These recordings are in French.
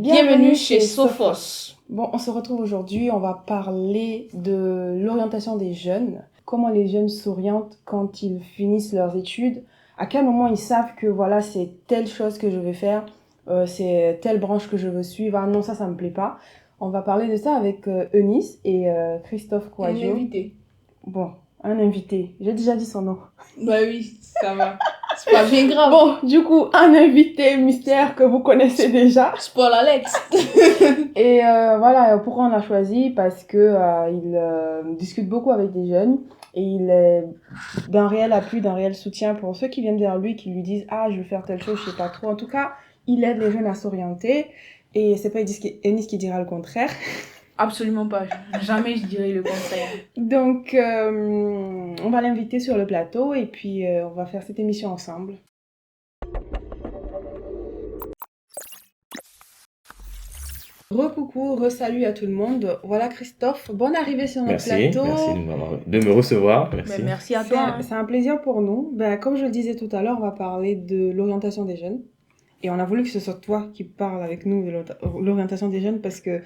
Bienvenue chez Sophos. Bon, on se retrouve aujourd'hui, on va parler de l'orientation des jeunes. Comment les jeunes s'orientent quand ils finissent leurs études. À quel moment ils savent que voilà, c'est telle chose que je vais faire, c'est telle branche que je veux suivre. Ah non, ça me plaît pas. On va parler de ça avec Eunice et Christophe Coadio. Un invité. Bon, un invité. J'ai déjà dit son nom. Bah oui, ça va. C'est pas bien grave. Bon, du coup, un invité mystère que vous connaissez déjà. Spoil Alex. Et voilà, pourquoi on l'a choisi? Parce que il discute beaucoup avec des jeunes et il est d'un réel appui, d'un réel soutien pour ceux qui viennent vers lui, qui lui disent ah je veux faire telle chose, je sais pas trop. En tout cas, il aide les jeunes à s'orienter et c'est pas Eunice qui dira le contraire. Absolument pas. Jamais je dirais le contraire. Donc on va l'inviter sur le plateau et puis on va faire cette émission ensemble. Recoucou, re-salut à tout le monde. Voilà Christophe, bonne arrivée sur notre plateau. Merci de me recevoir. Merci. Ben, merci à toi. C'est un plaisir pour nous. Comme je le disais tout à l'heure, on va parler de l'orientation des jeunes. Et on a voulu que ce soit toi qui parles avec nous de l'orientation des jeunes parce que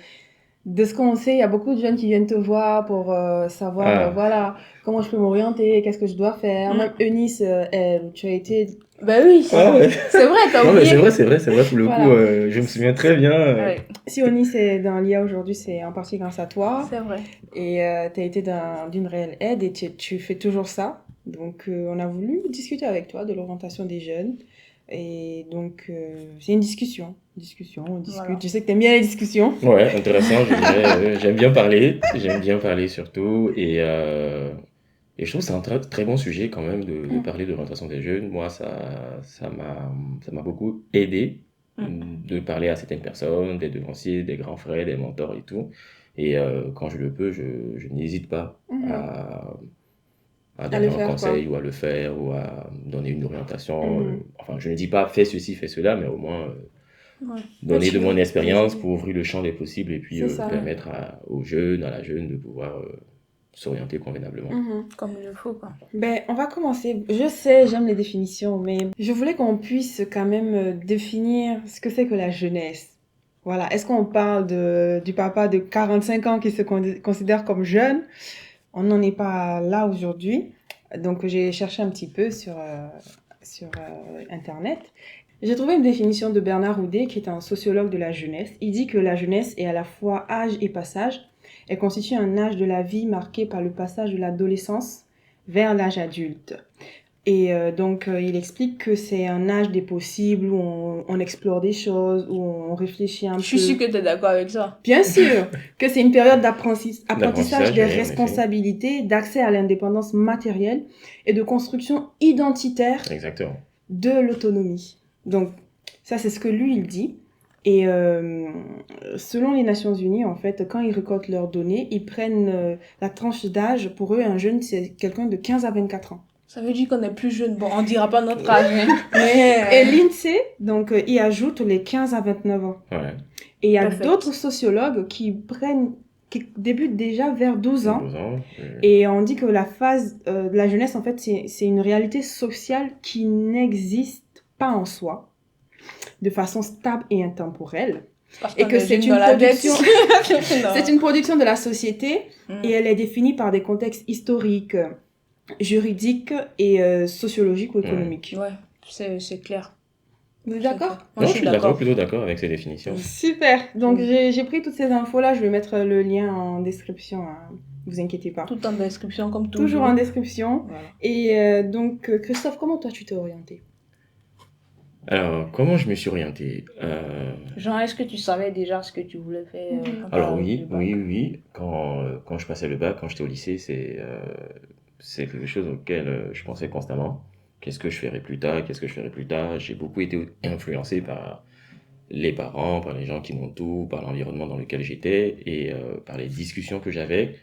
de ce qu'on sait, il y a beaucoup de jeunes qui viennent te voir pour savoir voilà, comment je peux m'orienter, qu'est-ce que je dois faire. Même Eunice, tu as été... Ben oui, c'est vrai, t'as oublié. Mais c'est vrai, pour le coup, je me souviens très bien. Ouais. Si Eunice est dans l'IA aujourd'hui, c'est en partie grâce à toi. C'est vrai. Et tu as été d'une réelle aide et tu fais toujours ça. Donc, on a voulu discuter avec toi de l'orientation des jeunes. Et donc, c'est une discussion. On discute. Voilà. Je sais que tu aimes bien les discussions. Ouais, intéressant, je dirais. J'aime bien parler surtout. Et je trouve que c'est un très, très bon sujet quand même de parler de l'orientation des jeunes. Moi, ça m'a beaucoup aidé de parler à certaines personnes, des devanciers, des grands frères, des mentors et tout. Et quand je le peux, je n'hésite pas à donner un conseil ou à le faire ou à donner une orientation. Enfin, je ne dis pas fais ceci, fais cela, mais au moins donner de mon expérience pour ouvrir le champ des possibles et puis permettre aux jeunes, à la jeune de pouvoir s'orienter convenablement. Comme il le faut, quoi. On va commencer. Je sais, j'aime les définitions, mais je voulais qu'on puisse quand même définir ce que c'est que la jeunesse. Voilà. Est-ce qu'on parle du papa de 45 ans qui se considère comme jeune? On n'en est pas là aujourd'hui. Donc, j'ai cherché un petit peu sur Internet. J'ai trouvé une définition de Bernard Houdet, qui est un sociologue de la jeunesse. Il dit que la jeunesse est à la fois âge et passage. Elle constitue un âge de la vie marqué par le passage de l'adolescence vers l'âge adulte. Et donc, il explique que c'est un âge des possibles où on explore des choses, où on réfléchit un peu. Je suis sûre que tu es d'accord avec ça. Bien sûr, que c'est une période d'apprentissage des responsabilités, d'accès à l'indépendance matérielle et de construction identitaire de l'autonomie. Donc, ça, c'est ce que lui, il dit. Et selon les Nations Unies, en fait, quand ils récoltent leurs données, ils prennent la tranche d'âge. Pour eux, un jeune, c'est quelqu'un de 15 à 24 ans. Ça veut dire qu'on est plus jeune. Bon, on dira pas notre âge. Et l'INSEE, donc, y ajoute les 15 à 29 ans. Ouais. Et il y a d'autres sociologues qui débutent déjà vers 12 ans. Et on dit que la phase de la jeunesse, en fait, c'est une réalité sociale qui n'existe pas en soi, de façon stable et intemporelle. Et que c'est une production, c'est une production de la société et elle est définie par des contextes historiques, juridiques et sociologiques ou économiques. Ouais, c'est clair. Vous êtes d'accord? Non, je suis plutôt d'accord avec ces définitions. Super. Donc, j'ai pris toutes ces infos-là. Je vais mettre le lien en description. Hein. Vous inquiétez pas. Tout en description, comme toujours. Toujours en description. Voilà. Et donc, Christophe, comment toi, tu t'es orienté? Alors, comment je me suis orienté Genre, est-ce que tu savais déjà ce que tu voulais faire Alors oui. Quand je passais le bac, quand j'étais au lycée, c'est quelque chose auquel je pensais constamment. Qu'est-ce que je ferais plus tard? J'ai beaucoup été influencé par les parents, par les gens qui m'entourent, par l'environnement dans lequel j'étais et par les discussions que j'avais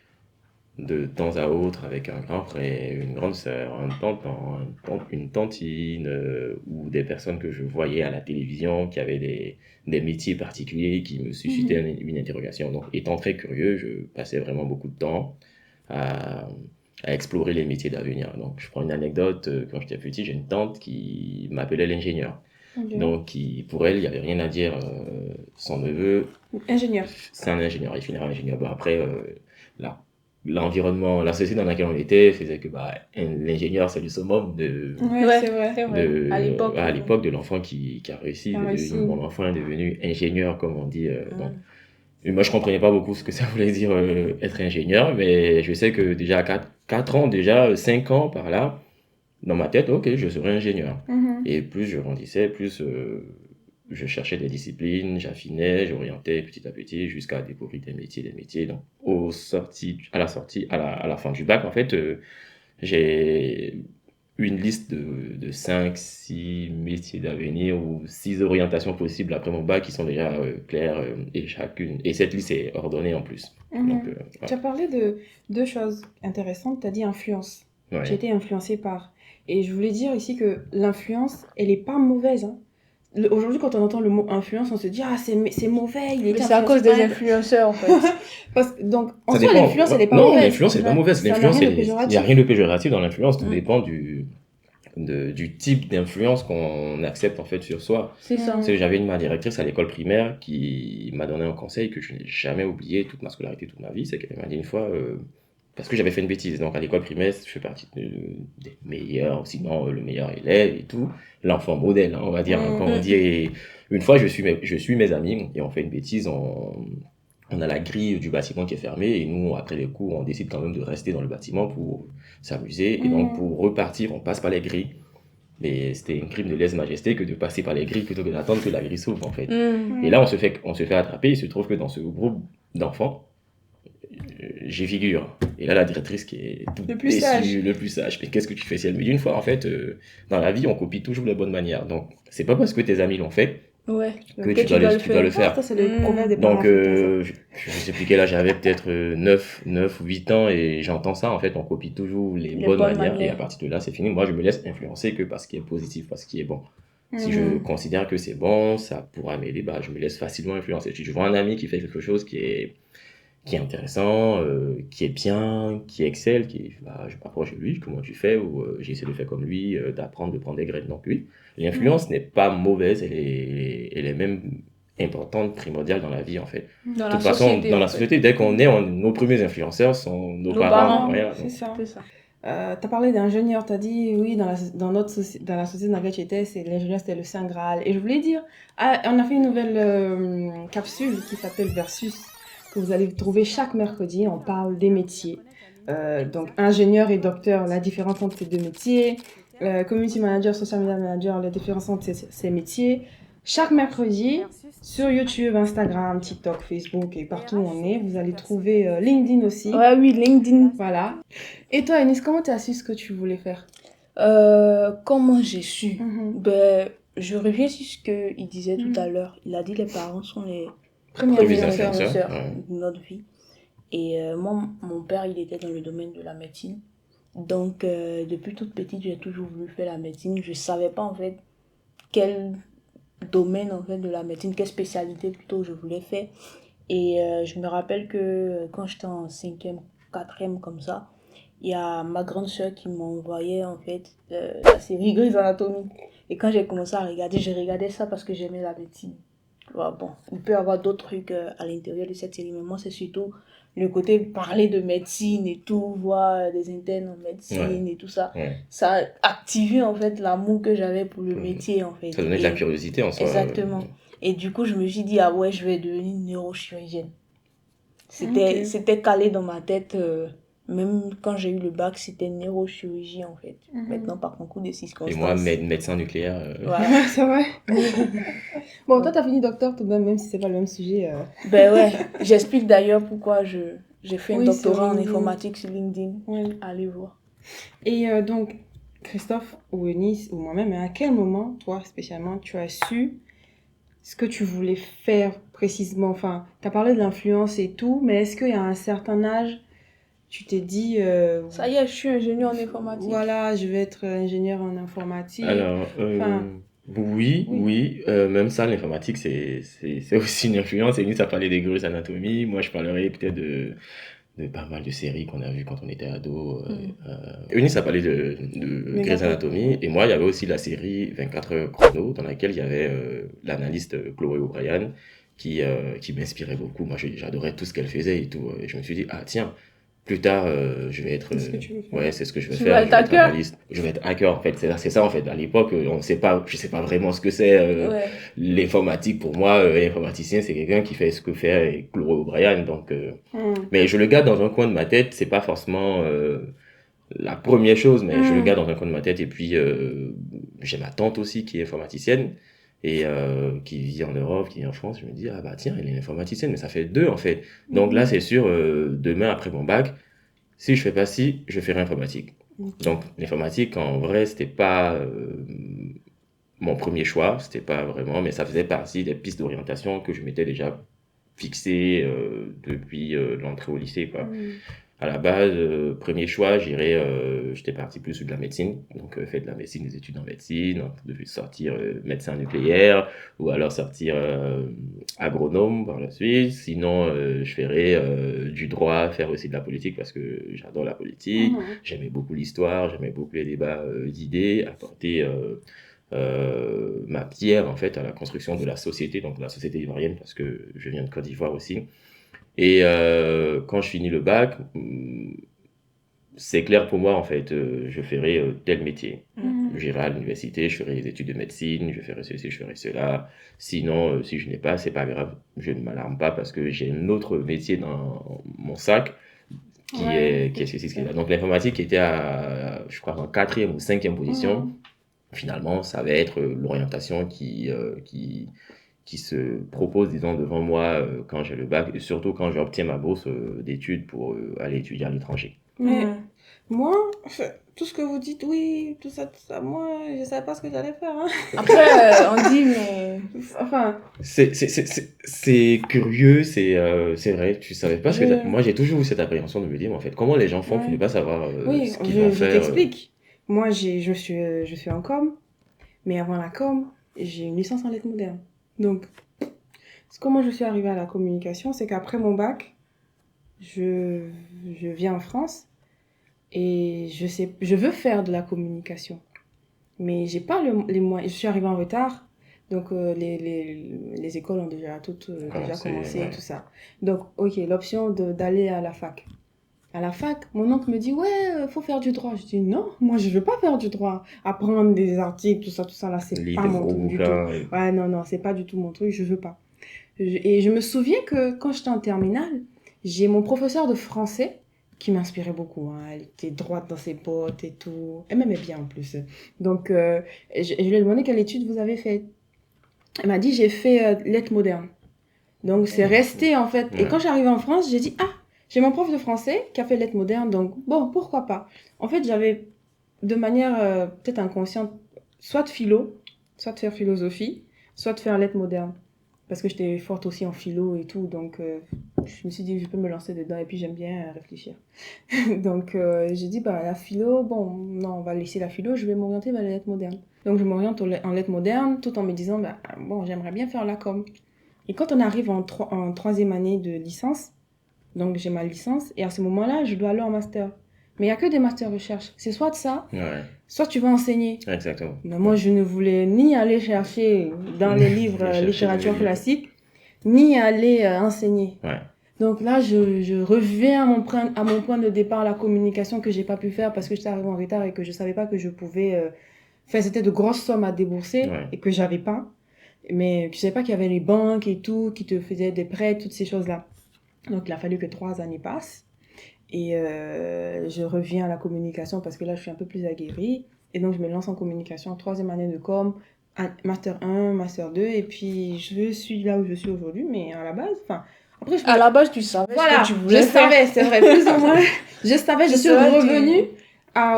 de temps à autre avec un grand frère, une grande sœur, un tonton, une tantine ou des personnes que je voyais à la télévision qui avaient des métiers particuliers qui me suscitaient une interrogation. Donc, étant très curieux, je passais vraiment beaucoup de temps à explorer les métiers d'avenir. Donc, je prends une anecdote. Quand j'étais petit, j'ai une tante qui m'appelait l'ingénieur. Ok. Donc, pour elle, il n'y avait rien à dire. Son neveu, Ingénieur. c'est un ingénieur, il finira ingénieur. Bon, après, là, l'environnement, la société dans laquelle on était faisait que l'ingénieur, c'est le summum Ouais, c'est vrai. c'est vrai. À l'époque. de l'enfant qui a réussi. Qui a réussi. Mon enfant est devenu ingénieur, comme on dit. Donc, et moi, je comprenais pas beaucoup ce que ça voulait dire être ingénieur, mais je sais que déjà à 4 ans, déjà 5 ans par là, dans ma tête, ok, je serai ingénieur. Et plus je grandissais, plus je cherchais des disciplines, j'affinais, j'orientais petit à petit jusqu'à découvrir des métiers. Donc, à la fin du bac, en fait, j'ai une liste de 5, 6 métiers d'avenir ou 6 orientations possibles après mon bac qui sont déjà claires et cette liste est ordonnée en plus. Donc, Tu as parlé de deux choses intéressantes. Tu as dit influence. ouais. J'ai été influencée par. Et je voulais dire ici que l'influence, elle n'est pas mauvaise. Hein. Aujourd'hui, quand on entend le mot influence, on se dit, ah, c'est mauvais. Mais c'est à cause des influenceurs, en fait. Donc, en Ça soi, dépend. l'influence, elle n'est pas Non, mauvaise. l'influence, elle n'est pas mauvaise. Ça n'a L'influence, rien de il n'y péjoratif. a rien de péjoratif dans l'influence. Tout dépend du type d'influence qu'on accepte en fait sur soi. C'est ça. Parce que j'avais ma directrice à l'école primaire qui m'a donné un conseil que je n'ai jamais oublié toute ma scolarité, toute ma vie. C'est qu'elle m'a dit une fois, parce que j'avais fait une bêtise. Donc à l'école primaire, je fais partie des meilleurs, sinon le meilleur élève et tout. L'enfant modèle, hein, on va dire. Quand on dit, et une fois, je suis mes amis et on fait une bêtise. On a la grille du bâtiment qui est fermée et nous, après les cours, on décide quand même de rester dans le bâtiment pour s'amuser. Et donc, pour repartir, on passe par les grilles. Mais c'était un crime de lèse-majesté que de passer par les grilles plutôt que d'attendre que la grille s'ouvre, en fait. Et là, on se fait attraper. Il se trouve que dans ce groupe d'enfants, j'y figure. Et là, la directrice qui est toute Le plus sage. le plus sage. Mais qu'est-ce que tu fais si elle me dit une fois, en fait, dans la vie, on copie toujours les bonnes manières. Donc, c'est pas parce que tes amis l'ont fait Ouais. que tu dois le faire. Ça, c'est le proverbe des parents Donc, africains, ça. je sais plus quel âge j'avais, peut-être 9 ou 8 ans, et j'entends ça, en fait, on copie toujours les bonnes manières, et à partir de là, c'est fini. Moi, je me laisse influencer que par ce qui est positif, par ce qui est bon. Si je considère que c'est bon, ça pourra m'aider, je me laisse facilement influencer. Si je vois un ami qui fait quelque chose qui est intéressant, qui est bien, qui excelle, je m'approche de lui, comment tu fais, ou j'essaie de faire comme lui, d'apprendre, de prendre des graines. Donc oui, l'influence n'est pas mauvaise, elle est même importante, primordiale dans la vie en fait. Dans De toute façon, dans la société, dès qu'on est, nos premiers influenceurs sont nos parents. Voilà, c'est ça. C'est ça. Tu as parlé d'ingénieur, tu as dit, oui, dans la société dans laquelle tu étais, l'ingénieur, c'était le Saint Graal. Et je voulais dire, on a fait une nouvelle capsule qui s'appelle Versus, que vous allez trouver chaque mercredi. On parle des métiers. Donc, ingénieur et docteur, la différence entre ces deux métiers. Community manager, social media manager, la différence entre ces métiers. Chaque mercredi, sur YouTube, Instagram, TikTok, Facebook et partout où on est, vous allez trouver LinkedIn aussi. Ouais, oui, LinkedIn. Voilà. Et toi, Anis, comment tu as su ce que tu voulais faire? Comment j'ai su? Je reviens sur ce qu'il disait tout à l'heure. Il a dit les parents sont les premiers influenceurs de notre vie. Et moi, mon père, il était dans le domaine de la médecine. Donc, depuis toute petite, j'ai toujours voulu faire la médecine. Je ne savais pas, en fait, quel domaine, en fait, de la médecine, quelle spécialité, plutôt, je voulais faire. Et je me rappelle que quand j'étais en 5e, 4e, comme ça, il y a ma grande soeur qui m'envoyait, en fait, la série Grey's Anatomy. Et quand j'ai commencé à regarder, je regardais ça parce que j'aimais la médecine. Bon, il peut y avoir d'autres trucs à l'intérieur de cette série, mais moi, c'est surtout le côté parler de médecine et tout, voir des internes en médecine et tout ça. Ça a activé, en fait, l'amour que j'avais pour le métier, en fait. Ça donnait de la curiosité en soi. Exactement. Et du coup, je me suis dit, ah ouais, je vais devenir neurochirurgienne. C'était calé dans ma tête. Même quand j'ai eu le bac, c'était neurochirurgie, en fait. Maintenant, par concours de circonstances. Et moi, médecin nucléaire. Voilà, c'est vrai. Bon, toi, t'as fini docteur tout de même si c'est pas le même sujet. Ben ouais, j'explique d'ailleurs pourquoi j'ai fait un doctorat en informatique sur LinkedIn. Oui. Allez voir. Et donc, Christophe ou Eunice ou moi-même, à quel moment, toi spécialement, tu as su ce que tu voulais faire précisément? Enfin, tu as parlé de l'influence et tout, mais est-ce qu'il y a un certain âge, tu t'es dit... ça y est, je suis ingénieur en informatique. Voilà, je vais être ingénieur en informatique. Alors, oui. Même ça, l'informatique, c'est aussi une influence. Et nous, ça parlait des Grey's Anatomy. Moi, je parlerais peut-être de pas mal de séries qu'on a vues quand on était ado. Eunice a parlé de Grey's Anatomy, et moi, il y avait aussi la série 24 heures chrono, dans laquelle il y avait l'analyste Chloé O'Brien, qui m'inspirait beaucoup. Moi, j'adorais tout ce qu'elle faisait et tout. Et je me suis dit, ah tiens, plus tard, je vais être... ouais, c'est ce que je vais faire. Tu vas être hacker. Je vais être hacker, en fait. C'est ça, en fait. À l'époque, je sais pas vraiment ce que c'est l'informatique. Pour moi, informaticien, c'est quelqu'un qui fait ce que fait Chloé O'Brien. Donc, mais je le garde dans un coin de ma tête. C'est pas forcément la première chose, mais je le garde dans un coin de ma tête. Et puis, j'ai ma tante aussi qui est informaticienne et qui vit en Europe, qui vit en France. Je me dis, ah bah tiens, elle est informaticienne, mais ça fait 2 en fait. Donc là, c'est sûr, demain après mon bac, si je fais pas ci, je ferai informatique. Donc l'informatique, en vrai, c'était pas mon premier choix, c'était pas vraiment, mais ça faisait partie des pistes d'orientation que je m'étais déjà fixées depuis l'entrée au lycée, quoi. À la base, premier choix, j'étais parti plus sur de la médecine, donc fait de la médecine, des études en médecine, de sortir médecin nucléaire, ou alors sortir agronome par la suite. Sinon, je ferais du droit, faire aussi de la politique, parce que j'adore la politique, j'aimais beaucoup l'histoire, j'aimais beaucoup les débats d'idées, apporter ma pierre en fait à la construction de la société, donc de la société ivoirienne, parce que je viens de Côte d'Ivoire aussi. Et quand je finis le bac, c'est clair pour moi en fait, je ferai tel métier. J'irai à l'université, je ferai des études de médecine, je ferai ceci, je ferai cela. Sinon, si je n'ai pas, c'est pas grave, je ne m'alarme pas parce que j'ai un autre métier dans mon sac qui est ceci, qui est là. Donc l'informatique était à, je crois, en 4e ou 5e position. Finalement, ça va être l'orientation qui se propose, disons, devant moi quand j'ai le bac, et surtout quand j'obtiens ma bourse d'études pour aller étudier à l'étranger. Mais moi, tout ce que vous dites, oui, tout ça, moi, je savais pas ce que j'allais faire. Hein. Après, on dit, mais... Enfin... C'est curieux, c'est vrai, tu savais pas ce que... Moi, j'ai toujours eu cette appréhension de me dire, en fait, comment les gens font pour ne pas savoir ce qu'ils vont faire. Je t'explique. Moi, je suis en com, mais avant la com, j'ai une licence en lettres modernes. Donc, comment je suis arrivée à la communication, c'est qu'après mon bac, je viens en France et je veux faire de la communication. Mais j'ai pas les moyens. Je suis arrivée en retard, donc les écoles ont déjà toutes commencé et tout ça. Donc, ok, l'option d'aller à la fac. À la fac, mon oncle me dit, ouais, faut faire du droit. Je dis, non, moi, je veux pas faire du droit. Apprendre des articles, tout ça, là, c'est pas mon truc du tout. Ouais, non, c'est pas du tout mon truc, je veux pas. Et je me souviens que quand j'étais en terminale, j'ai mon professeur de français qui m'inspirait beaucoup. Hein. Elle était droite dans ses bottes et tout. Elle m'aimait bien en plus. Donc, je lui ai demandé quelle étude vous avez faite. Elle m'a dit, j'ai fait lettres modernes. Donc, c'est resté en fait. Et quand j'arrivais en France, j'ai dit, ah, j'ai mon prof de français qui a fait lettres modernes, donc bon, pourquoi pas. En fait, j'avais de manière peut-être inconsciente, soit de philo, soit de faire philosophie, soit de faire lettres modernes. Parce que j'étais forte aussi en philo et tout, donc je me suis dit, je peux me lancer dedans, et puis j'aime bien réfléchir. Donc j'ai dit, bah la philo, bon, non, on va laisser la philo, je vais m'orienter vers les lettres modernes. Donc je m'oriente en lettres modernes, tout en me disant, bah, bon, j'aimerais bien faire la com. Et quand on arrive en 3e année de licence, donc j'ai ma licence, et à ce moment-là, je dois aller en master. Mais il n'y a que des masters recherche. C'est soit de ça, soit tu vas enseigner. Exactement. Mais moi, je ne voulais ni aller chercher dans les livres littérature classique, ni aller enseigner. Donc là, je reviens à mon point de départ, la communication que j'ai pas pu faire parce que j'étais arrivée en retard et que je savais pas que je pouvais... Enfin, c'était de grosses sommes à débourser et que j'avais pas. Mais je savais pas qu'il y avait les banques et tout qui te faisaient des prêts, toutes ces choses-là. Donc, il a fallu que 3 années passent. Et je reviens à la communication parce que là, je suis un peu plus aguerrie. Et donc, je me lance en communication, 3e année de com, master 1, master 2. Et puis, je suis là où je suis aujourd'hui. Mais à la base, après, à la base, tu savais ce que tu voulais faire. Je savais, c'est vrai, plus ou moins. Je savais, je suis revenue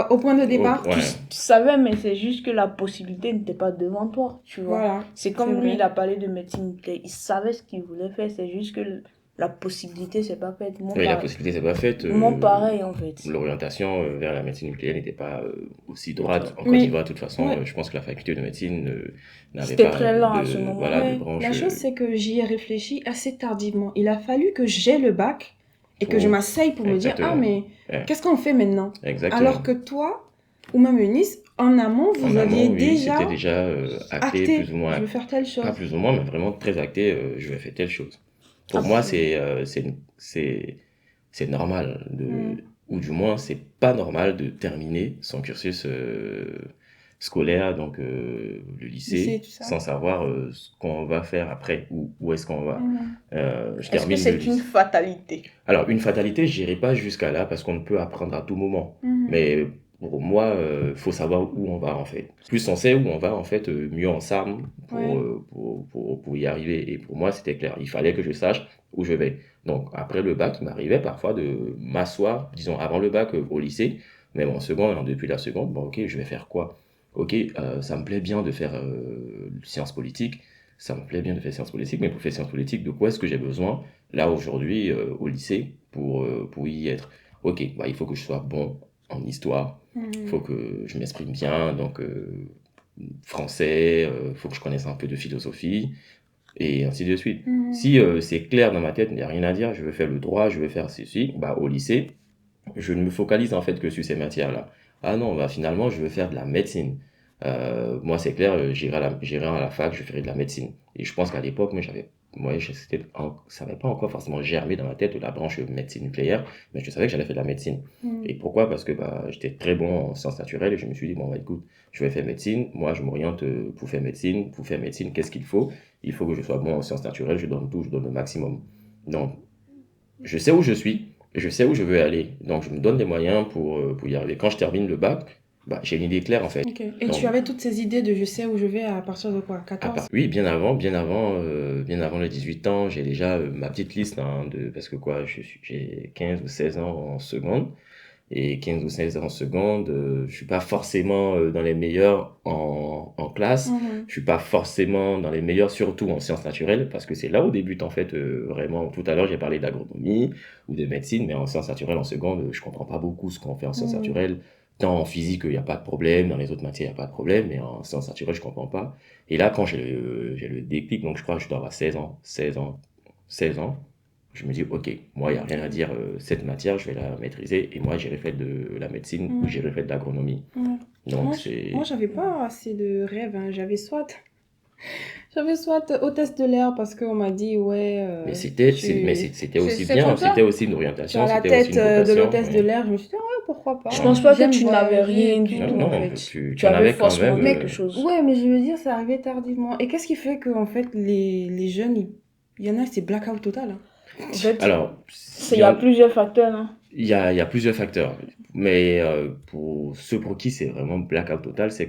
au point de départ. Tu savais, mais c'est juste que la possibilité n'était pas devant toi, tu vois. Voilà, c'est comme lui, il a parlé de médecine. Il savait ce qu'il voulait faire, c'est juste que la possibilité c'est pas faite. La possibilité c'est pas faite. Moi pareil en fait. L'orientation vers la médecine nucléaire n'était pas aussi droite en Côte d'Ivoire. De toute façon, je pense que la faculté de médecine n'avait pas très lent à ce moment. La chose c'est que j'y ai réfléchi assez tardivement. Il a fallu que j'aie le bac et que je m'asseye pour me dire, ah, mais qu'est-ce qu'on fait maintenant? Exactement. Alors que toi, ou même Eunice, en amont, vous aviez déjà... C'était déjà acté, plus ou moins. Je veux faire telle chose. Pas plus ou moins, mais vraiment très acté, je vais faire telle chose. Pour moi, c'est normal, ou du moins, c'est pas normal de terminer son cursus scolaire, donc le lycée sans savoir ce qu'on va faire après, où est-ce qu'on va. Est-ce que c'est une fatalité? Alors, une fatalité, je n'irai pas jusqu'à là, parce qu'on peut apprendre à tout moment. Mais pour moi, il faut savoir où on va, en fait. Plus on sait où on va, en fait, mieux on s'arme pour y arriver. Et pour moi, c'était clair. Il fallait que je sache où je vais. Donc, après le bac, il m'arrivait parfois de m'asseoir, disons, avant le bac au lycée, même en seconde, depuis la seconde, bon, ok, je vais faire quoi? Ok, ça me plaît bien de faire sciences politiques, ça me plaît bien de faire sciences politiques, mais pour faire sciences politiques, de quoi est-ce que j'ai besoin, là, aujourd'hui, au lycée, pour y être? Ok, bah, il faut que je sois bon en histoire, il faut que je m'exprime bien, donc français, il faut que je connaisse un peu de philosophie, et ainsi de suite. Si c'est clair dans ma tête, il n'y a rien à dire, je veux faire le droit, je veux faire ceci, bah, au lycée, je ne me focalise en fait que sur ces matières-là. Ah non, bah, finalement, je veux faire de la médecine. Moi, c'est clair, j'irai à la fac, je ferai de la médecine. Et je pense qu'à l'époque, ça n'avait pas encore forcément germé dans ma tête la branche médecine nucléaire, mais je savais que j'allais faire de la médecine. Et pourquoi? Parce que bah, j'étais très bon en sciences naturelles et je me suis dit, bon, bah, écoute, je vais faire médecine. Moi, je m'oriente pour faire médecine. Pour faire médecine, qu'est-ce qu'il faut? Il faut que je sois bon en sciences naturelles, je donne tout, je donne le maximum. Donc, je sais où je suis, je sais où je veux aller. Donc, je me donne des moyens pour y arriver. Quand je termine le bac, bah, j'ai une idée claire, en fait. Okay. Et donc, tu avais toutes ces idées de je sais où je vais à partir de quoi? 14? Oui, bien avant les 18 ans, j'ai déjà ma petite liste, hein, parce que quoi, j'ai 15 ou 16 ans en seconde. Et 15 ou 16 ans en seconde, je suis pas forcément dans les meilleurs en classe, je suis pas forcément dans les meilleurs, surtout en sciences naturelles, parce que c'est là où débute en fait vraiment. Tout à l'heure j'ai parlé d'agronomie ou de médecine, mais en sciences naturelles en seconde, je comprends pas beaucoup ce qu'on fait en sciences naturelles. Tant en physique, il n'y a pas de problème, dans les autres matières, il n'y a pas de problème, mais en sciences naturelles, je comprends pas. Et là, quand j'ai le déclic, donc je crois que je dois avoir 16 ans, je me dis, ok, moi, il n'y a rien à dire, cette matière, je vais la maîtriser, et moi, j'irai faire de la médecine ou j'irai faire de l'agronomie. Donc, moi, j'avais pas assez de rêves, hein. J'avais soit hôtesse de l'air parce qu'on m'a dit, ouais. Mais c'était aussi bien, c'était aussi une orientation, c'était aussi une vocation. La tête de l'hôtesse de l'air, je me suis dit, ouais, pourquoi pas. Je pense pas que tu n'avais rien du tout, en fait. Tu en avais quand même quelque chose. Ouais, mais je veux dire, ça arrivait tardivement. Et qu'est-ce qui fait que, en fait, les jeunes, il y en a, c'est blackout total, hein. En fait, alors, il y a plusieurs facteurs, hein. Il y a plusieurs facteurs, mais pour ceux pour qui c'est vraiment blackout total, c'est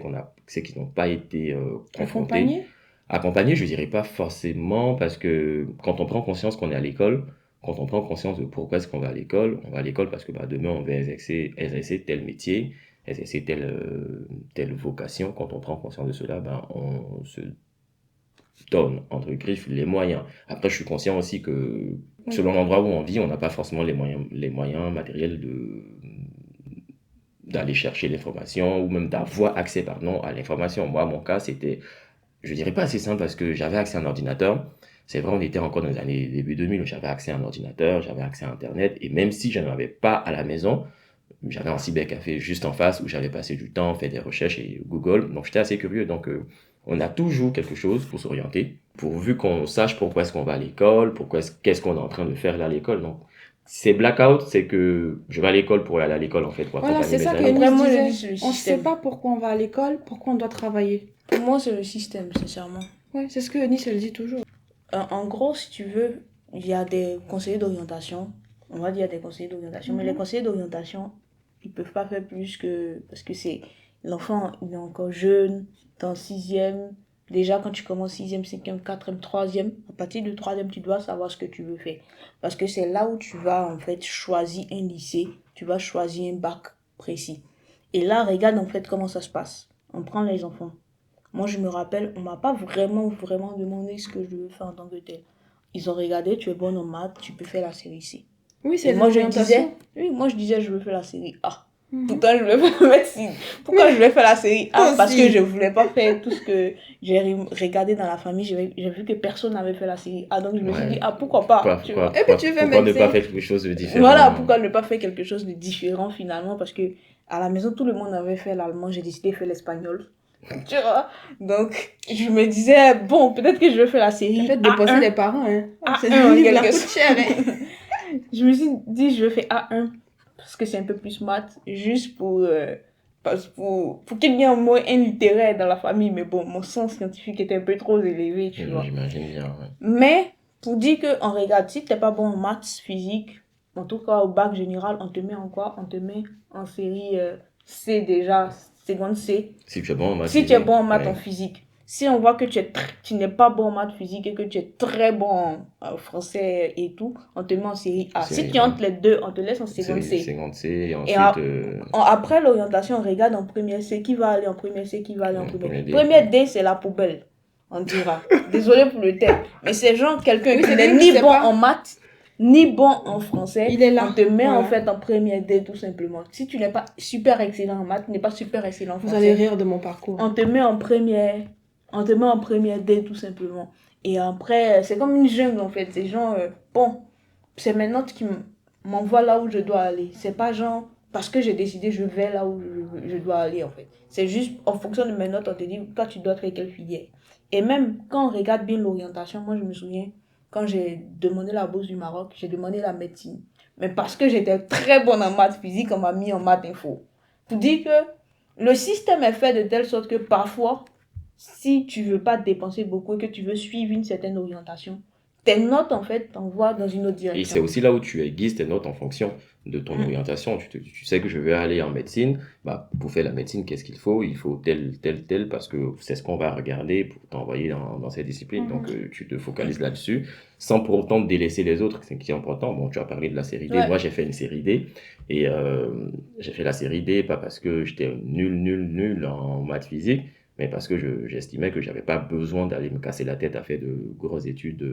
qu'ils n'ont pas été confrontés. Accompagnés, je dirais pas forcément, parce que quand on prend conscience qu'on est à l'école, quand on prend conscience de pourquoi est-ce qu'on va à l'école, on va à l'école parce que bah, demain on va exercer tel métier, exercer telle vocation. Quand on prend conscience de cela, ben, on se donne, entre griffes, les moyens. Après, je suis conscient aussi que selon l'endroit où on vit, on n'a pas forcément les moyens matériels d'aller chercher l'information ou même d'avoir accès à l'information. Moi, mon cas, c'était, je dirais pas assez simple parce que j'avais accès à un ordinateur. C'est vrai, on était encore dans les années début 2000 où j'avais accès à un ordinateur, j'avais accès à Internet, et même si je n'en avais pas à la maison, j'avais un cybercafé juste en face où j'avais passé du temps, fait des recherches et Google, donc j'étais assez curieux. Donc on a toujours quelque chose pour s'orienter, pourvu qu'on sache pourquoi est-ce qu'on va à l'école, qu'est-ce qu'on est en train de faire là à l'école. Donc c'est blackout, c'est que je vais à l'école pour aller à l'école en fait, pour voilà, c'est ça que vraiment on ne sait pas pourquoi on va à l'école, pourquoi on doit travailler. Pour moi, c'est le système, sincèrement. Ouais, c'est ce que Eunice, elle dit toujours. En gros, si tu veux, il y a des conseillers d'orientation. On va dire des conseillers d'orientation, mais les conseillers d'orientation, ils peuvent pas faire plus que... Parce que c'est... L'enfant, il est encore jeune, dans 6e. Déjà, quand tu commences 6e, 5e, 4e, 3e, à partir de 3e, tu dois savoir ce que tu veux faire. Parce que c'est là où tu vas, en fait, choisir un lycée. Tu vas choisir un bac précis. Et là, regarde, en fait, comment ça se passe. On prend les enfants. Moi, je me rappelle, on m'a pas vraiment demandé ce que je veux faire en tant que tel. Ils ont regardé, tu es bonne en maths, tu peux faire la série C. Oui, c'est moi je disais, je veux faire la série A. Pourtant, je voulais faire médecine. Pourquoi je voulais faire la série A? Parce que je voulais pas faire tout ce que j'ai regardé dans la famille. J'ai vu que personne n'avait fait la série A. Donc, je me suis dit, pourquoi pas? Et puis, tu fais pourquoi ne pas faire quelque chose de différent? Voilà, pourquoi ne pas faire quelque chose de différent finalement? Parce que à la maison, tout le monde avait fait l'allemand. J'ai décidé de faire l'espagnol. Tu vois? Donc, je me disais, bon, peut-être que je vais faire la série. En fait, dépenser les parents, hein. C'est la coûte cher, hein. Je me suis dit, je vais faire A1 parce que c'est un peu plus maths, juste pour qu'il y ait au moins un littéraire dans la famille. Mais bon, mon sens scientifique était un peu trop élevé, tu vois. J'imagine bien, ouais. Mais, pour dire qu'on regarde, si t'es pas bon en maths, physique, en tout cas au bac général, on te met en quoi? On te met en série C déjà, seconde C. Si tu es bon en maths, si tu es bon en maths, en physique. Si on voit que tu n'es pas bon en maths physique et que tu es très bon en français et tout, on te met en série A. Si tu es entre les deux, on te laisse en seconde C. Seconde C et ensuite... Après l'orientation, on regarde en première C qui va aller en première C, qui va aller en première D. Première D, c'est la poubelle, on dira. Désolé pour le terme. Mais c'est genre quelqu'un qui n'est ni bon en maths, ni bon en français. Il est là. On te met en fait en première D tout simplement. Si tu n'es pas super excellent en maths, tu n'es pas super excellent en français. Vous allez rire de mon parcours. On te met en première D tout simplement. Et après, c'est comme une jungle en fait. C'est genre, bon, c'est mes notes qui m'envoient là où je dois aller. C'est pas genre, parce que j'ai décidé, je vais là où je dois aller en fait. C'est juste, en fonction de mes notes, on te dit, toi tu dois faire quelle filière. Et même quand on regarde bien l'orientation, moi je me souviens, quand j'ai demandé la bourse du Maroc, j'ai demandé la médecine. Mais parce que j'étais très bonne en maths physique, on m'a mis en maths info. Pour dire que le système est fait de telle sorte que parfois, si tu veux pas dépenser beaucoup et que tu veux suivre une certaine orientation, tes notes en fait t'envoient dans une autre direction. Et c'est aussi là où tu aiguises tes notes en fonction de ton orientation. Tu sais que je vais aller en médecine, bah, pour faire la médecine, qu'est-ce qu'il faut? Il faut tel, parce que c'est ce qu'on va regarder pour t'envoyer dans cette discipline. Donc, tu te focalises là-dessus, sans pour autant délaisser les autres, c'est ce qui est important. Bon, tu as parlé de la série D. Moi, j'ai fait une série D. Et j'ai fait la série D, pas parce que j'étais nul en maths physique, mais parce que j'estimais que j'avais pas besoin d'aller me casser la tête à faire de grosses études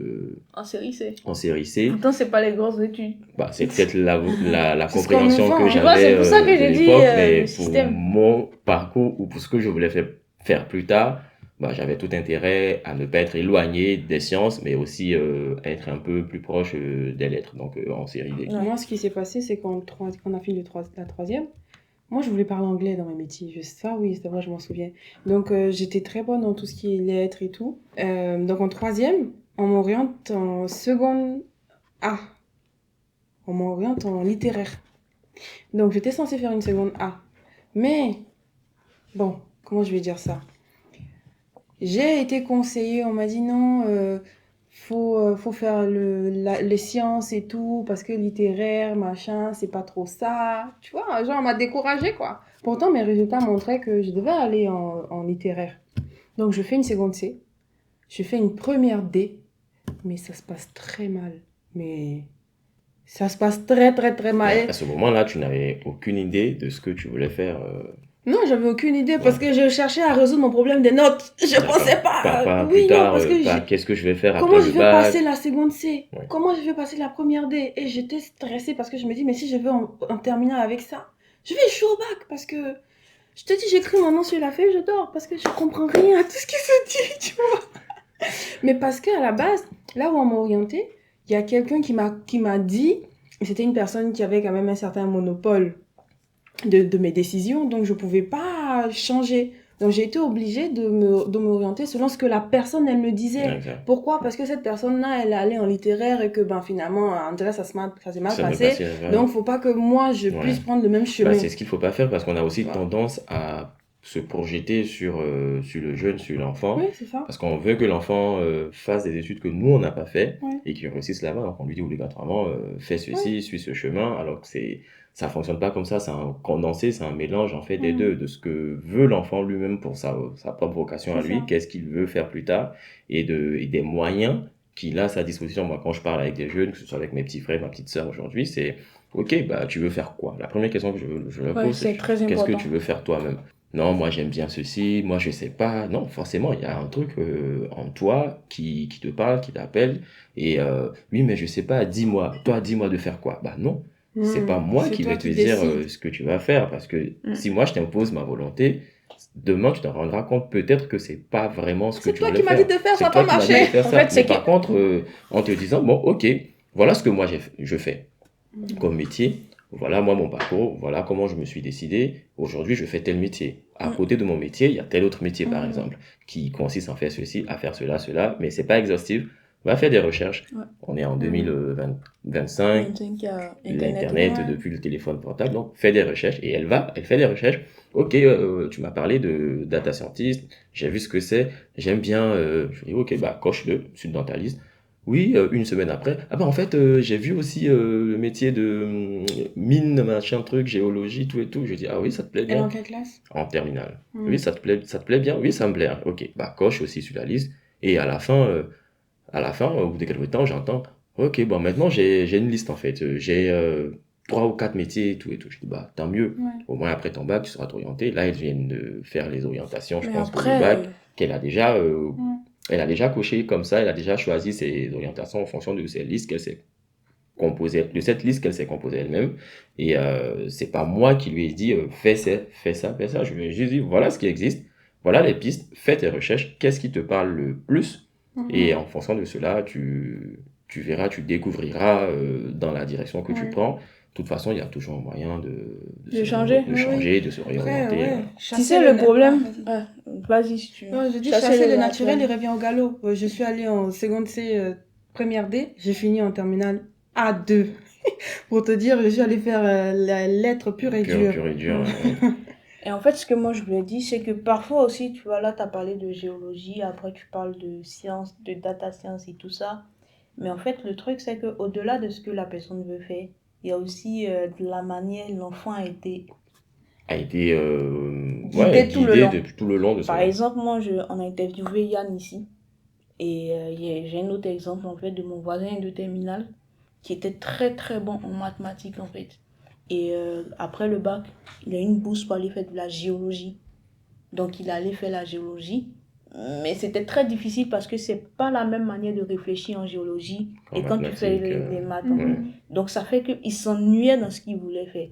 en série C. En série C. Pourtant, c'est pas les grosses études. Bah, c'est peut-être la compréhension que j'avais c'est pour ça que j'ai dit mais pour mon parcours ou pour ce que je voulais faire plus tard, bah, j'avais tout intérêt à ne pas être éloigné des sciences, mais aussi être un peu plus proche des lettres, donc en série D. Moi, ce qui s'est passé, c'est quand on a fini la troisième, moi, je voulais parler anglais dans mes métiers. Ça, oui, c'est vrai, je m'en souviens. Donc, j'étais très bonne dans tout ce qui est lettres et tout. Donc, en troisième, on m'oriente en seconde A. On m'oriente en littéraire. Donc, j'étais censée faire une seconde A. Mais, bon, comment je vais dire ça? J'ai été conseillée, on m'a dit non, faut faire les sciences et tout, parce que littéraire, machin, c'est pas trop ça. Tu vois, genre, on m'a découragée, quoi. Pourtant, mes résultats montraient que je devais aller en littéraire. Donc, je fais une seconde C. Je fais une première D. Mais ça se passe très mal. Mais ça se passe très, très, très mal. À ce moment-là, tu n'avais aucune idée de ce que tu voulais faire Non, j'avais aucune idée parce que je cherchais à résoudre mon problème des notes. Je pensais pas. Oui, plus tard, qu'est-ce que je vais faire comment après je vais passer la seconde C? Ouais. Comment je vais passer la première D? Et j'étais stressée parce que je me dis, mais si je vais en terminale avec ça, je vais échouer au bac parce que je te dis, j'écris mon nom sur la feuille, je dors parce que je comprends rien à tout ce qui se dit, tu vois. Mais parce qu'à la base, là où on m'a orientée, il y a quelqu'un qui m'a dit, et c'était une personne qui avait quand même un certain monopole de mes décisions, donc je pouvais pas changer. Donc j'ai été obligée de m'orienter selon ce que la personne elle me disait. Okay. Pourquoi? Parce que cette personne-là elle allait en littéraire et que finalement en tout cas ça s'est mal passé. Donc faut pas que moi je puisse prendre le même chemin. C'est ce qu'il faut pas faire parce qu'on a aussi tendance à se projeter sur le jeune, sur l'enfant. Oui, c'est ça. Parce qu'on veut que l'enfant fasse des études que nous on n'a pas fait et qu'il réussisse là-bas. Donc on lui dit obligatoirement fais ceci, suis ce chemin, alors que ça fonctionne pas comme ça, c'est un condensé, c'est un mélange en fait des deux, de ce que veut l'enfant lui-même pour sa propre vocation à lui, qu'est-ce qu'il veut faire plus tard, et des moyens qu'il a à sa disposition. Moi, quand je parle avec des jeunes, que ce soit avec mes petits frères, ma petite sœur aujourd'hui, c'est ok, bah tu veux faire quoi? La première question que je leur pose, c'est qu'est-ce que tu veux faire toi-même? Non, moi j'aime bien ceci, moi je sais pas. Non, forcément, il y a un truc en toi qui te parle, qui t'appelle, et oui, mais je sais pas, dis-moi de faire quoi? Bah non. C'est pas moi qui vais te dire ce que tu vas faire, parce que si moi je t'impose ma volonté, demain tu te rendras compte peut-être que c'est pas vraiment ce que tu voulais faire. C'est toi qui m'as dit de faire, ça n'a pas marché. En fait, mais par contre, en te disant, bon, ok, voilà ce que moi je fais comme métier, voilà moi mon parcours, voilà comment je me suis décidé, aujourd'hui je fais tel métier. À côté de mon métier, il y a tel autre métier par exemple, qui consiste à faire ceci, à faire cela, mais c'est pas exhaustif. On va faire des recherches. On est en 2025, l'Internet depuis le téléphone portable, donc fait des recherches, et elle fait des recherches. Ok, tu m'as parlé de data scientist, j'ai vu ce que c'est, j'aime bien, je dis ok, bah coche-le, je suis dentaliste. Oui, une semaine après, en fait, j'ai vu aussi le métier de mine, machin truc, géologie, tout et tout. Je dis, ah oui, ça te plaît bien. Elle en quelle classe? En terminale. Oui, ça te plaît bien? Oui, ça me plaît. Ok, bah coche aussi sur la liste. Et à la fin, au bout de quelques temps, j'entends, ok, bon, maintenant j'ai une liste en fait. J'ai 3 ou 4 métiers et tout et tout. Je dis, bah tant mieux. Au moins après ton bac, tu seras orienté. Là, elles viennent de faire les orientations, je pense, pour le bac, qu'elle a déjà. Elle a déjà coché comme ça, elle a déjà choisi ses orientations en fonction de ces listes qu'elle s'est composée, de cette liste qu'elle s'est composée elle-même. Et c'est pas moi qui lui ai dit fais ça, fais ça. Je lui ai juste dit voilà ce qui existe, voilà les pistes, fais tes recherches, qu'est-ce qui te parle le plus. Et en fonction de cela, tu verras, tu découvriras dans la direction que tu prends. De toute façon, il y a toujours un moyen de changer, de se réorienter. Tu sais, le problème... vas-y, si tu veux. Je dis chasser le naturel, il revient au galop. Je suis allée en seconde C, première D. J'ai fini en terminale A2. Pour te dire, je suis allée faire la lettre pure et dure. Et en fait, ce que moi je voulais dire, c'est que parfois aussi, tu vois, là, tu as parlé de géologie, après tu parles de science, de data science et tout ça. Mais en fait, le truc, c'est qu'au-delà de ce que la personne veut faire, il y a aussi de la manière dont l'enfant a été guidé tout le long. Depuis tout le long de Par exemple, moi, on a interviewé Yann ici. Et j'ai un autre exemple, en fait, de mon voisin de terminale qui était très, très bon en mathématiques, en fait. Et après le bac, il a eu une bourse pour aller faire de la géologie. Donc, il allait faire la géologie. Mais c'était très difficile parce que c'est pas la même manière de réfléchir en géologie et quand tu fais les maths. Donc ça fait qu'il s'ennuyait dans ce qu'il voulait faire.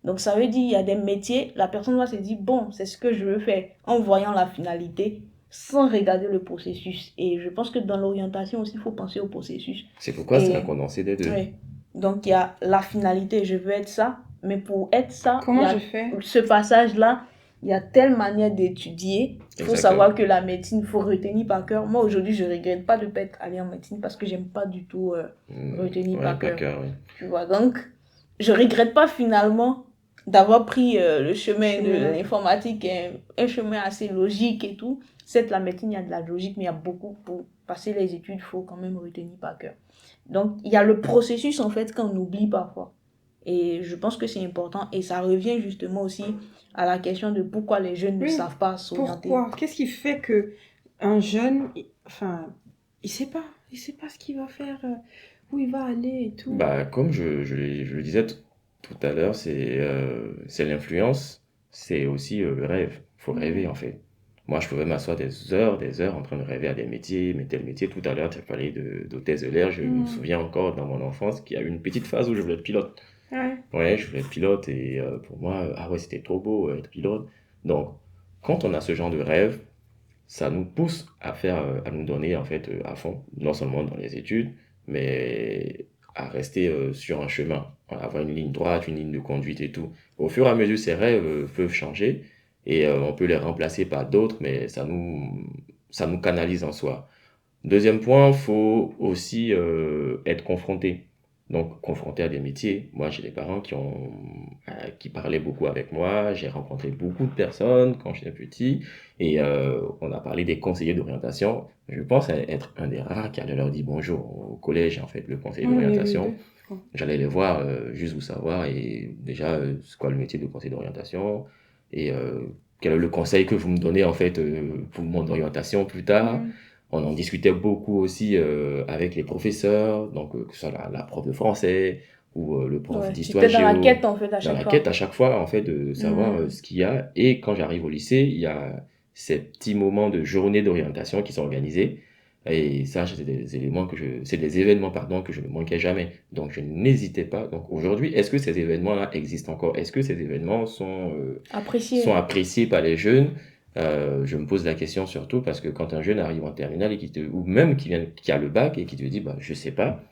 Donc ça veut dire il y a des métiers, la personne va se dire bon, c'est ce que je veux faire en voyant la finalité sans regarder le processus. Et je pense que dans l'orientation aussi, il faut penser au processus. C'est pourquoi c'est un condensé des deux. Oui. Donc il y a la finalité, je veux être ça, mais pour être ça, comment je fais ce passage-là, il y a telle manière d'étudier. Il faut savoir que la médecine, il faut retenir par cœur. Moi, aujourd'hui, je ne regrette pas de ne pas être allée en médecine parce que je n'aime pas du tout retenir par cœur. Oui. Tu vois, donc, je ne regrette pas finalement d'avoir pris le chemin de l'informatique, un chemin assez logique et tout. Certes, la médecine, il y a de la logique, mais il y a beaucoup. Pour passer les études, il faut quand même retenir par cœur. Donc, il y a le processus, en fait, qu'on oublie parfois. Et je pense que c'est important. Et ça revient justement aussi à la question de pourquoi les jeunes ne savent pas s'orienter. Pourquoi? Qu'est-ce qui fait qu'un jeune, il sait pas ce qu'il va faire, où il va aller et tout. Comme je le disais tout à l'heure, c'est l'influence, c'est aussi le rêve. Il faut rêver en fait. Moi, je pouvais m'asseoir des heures en train de rêver à des métiers, mais tel métier. Tout à l'heure, tu as parlé d'hôtesse de l'air. Je me souviens encore dans mon enfance qu'il y a eu une petite phase où je voulais être pilote. Ouais, je voulais être pilote et pour moi, c'était trop beau être pilote. Donc, quand on a ce genre de rêve, ça nous pousse à nous donner en fait à fond, non seulement dans les études, mais à rester sur un chemin, avoir une ligne droite, une ligne de conduite et tout. Au fur et à mesure, ces rêves peuvent changer et on peut les remplacer par d'autres, mais ça nous canalise en soi. Deuxième point, il faut aussi être confronté. Donc, confronté à des métiers. Moi, j'ai des parents qui parlaient beaucoup avec moi. J'ai rencontré beaucoup de personnes quand j'étais petit. Et on a parlé des conseillers d'orientation. Je pense être un des rares qui allait leur dire bonjour au collège, en fait, le conseiller d'orientation. J'allais les voir juste pour savoir. Et déjà, c'est quoi le métier de conseiller d'orientation? Et quel est le conseil que vous me donnez, en fait, pour mon orientation plus tard? On en discutait beaucoup aussi avec les professeurs, donc que ce soit la prof de français ou le prof d'histoire géo. Dans la quête, en fait, à chaque fois. Dans la quête, à chaque fois, en fait, de savoir ce qu'il y a. Et quand j'arrive au lycée, il y a ces petits moments de journée d'orientation qui sont organisés. Et ça, c'est des éléments c'est des événements, pardon, que je ne manquais jamais. Donc, je n'hésitais pas. Donc, aujourd'hui, est-ce que ces événements-là existent encore? Est-ce que ces événements sont appréciés par les jeunes? Je me pose la question surtout parce que quand un jeune arrive en terminale ou même qui a le bac et qui te dit, bah, je sais pas,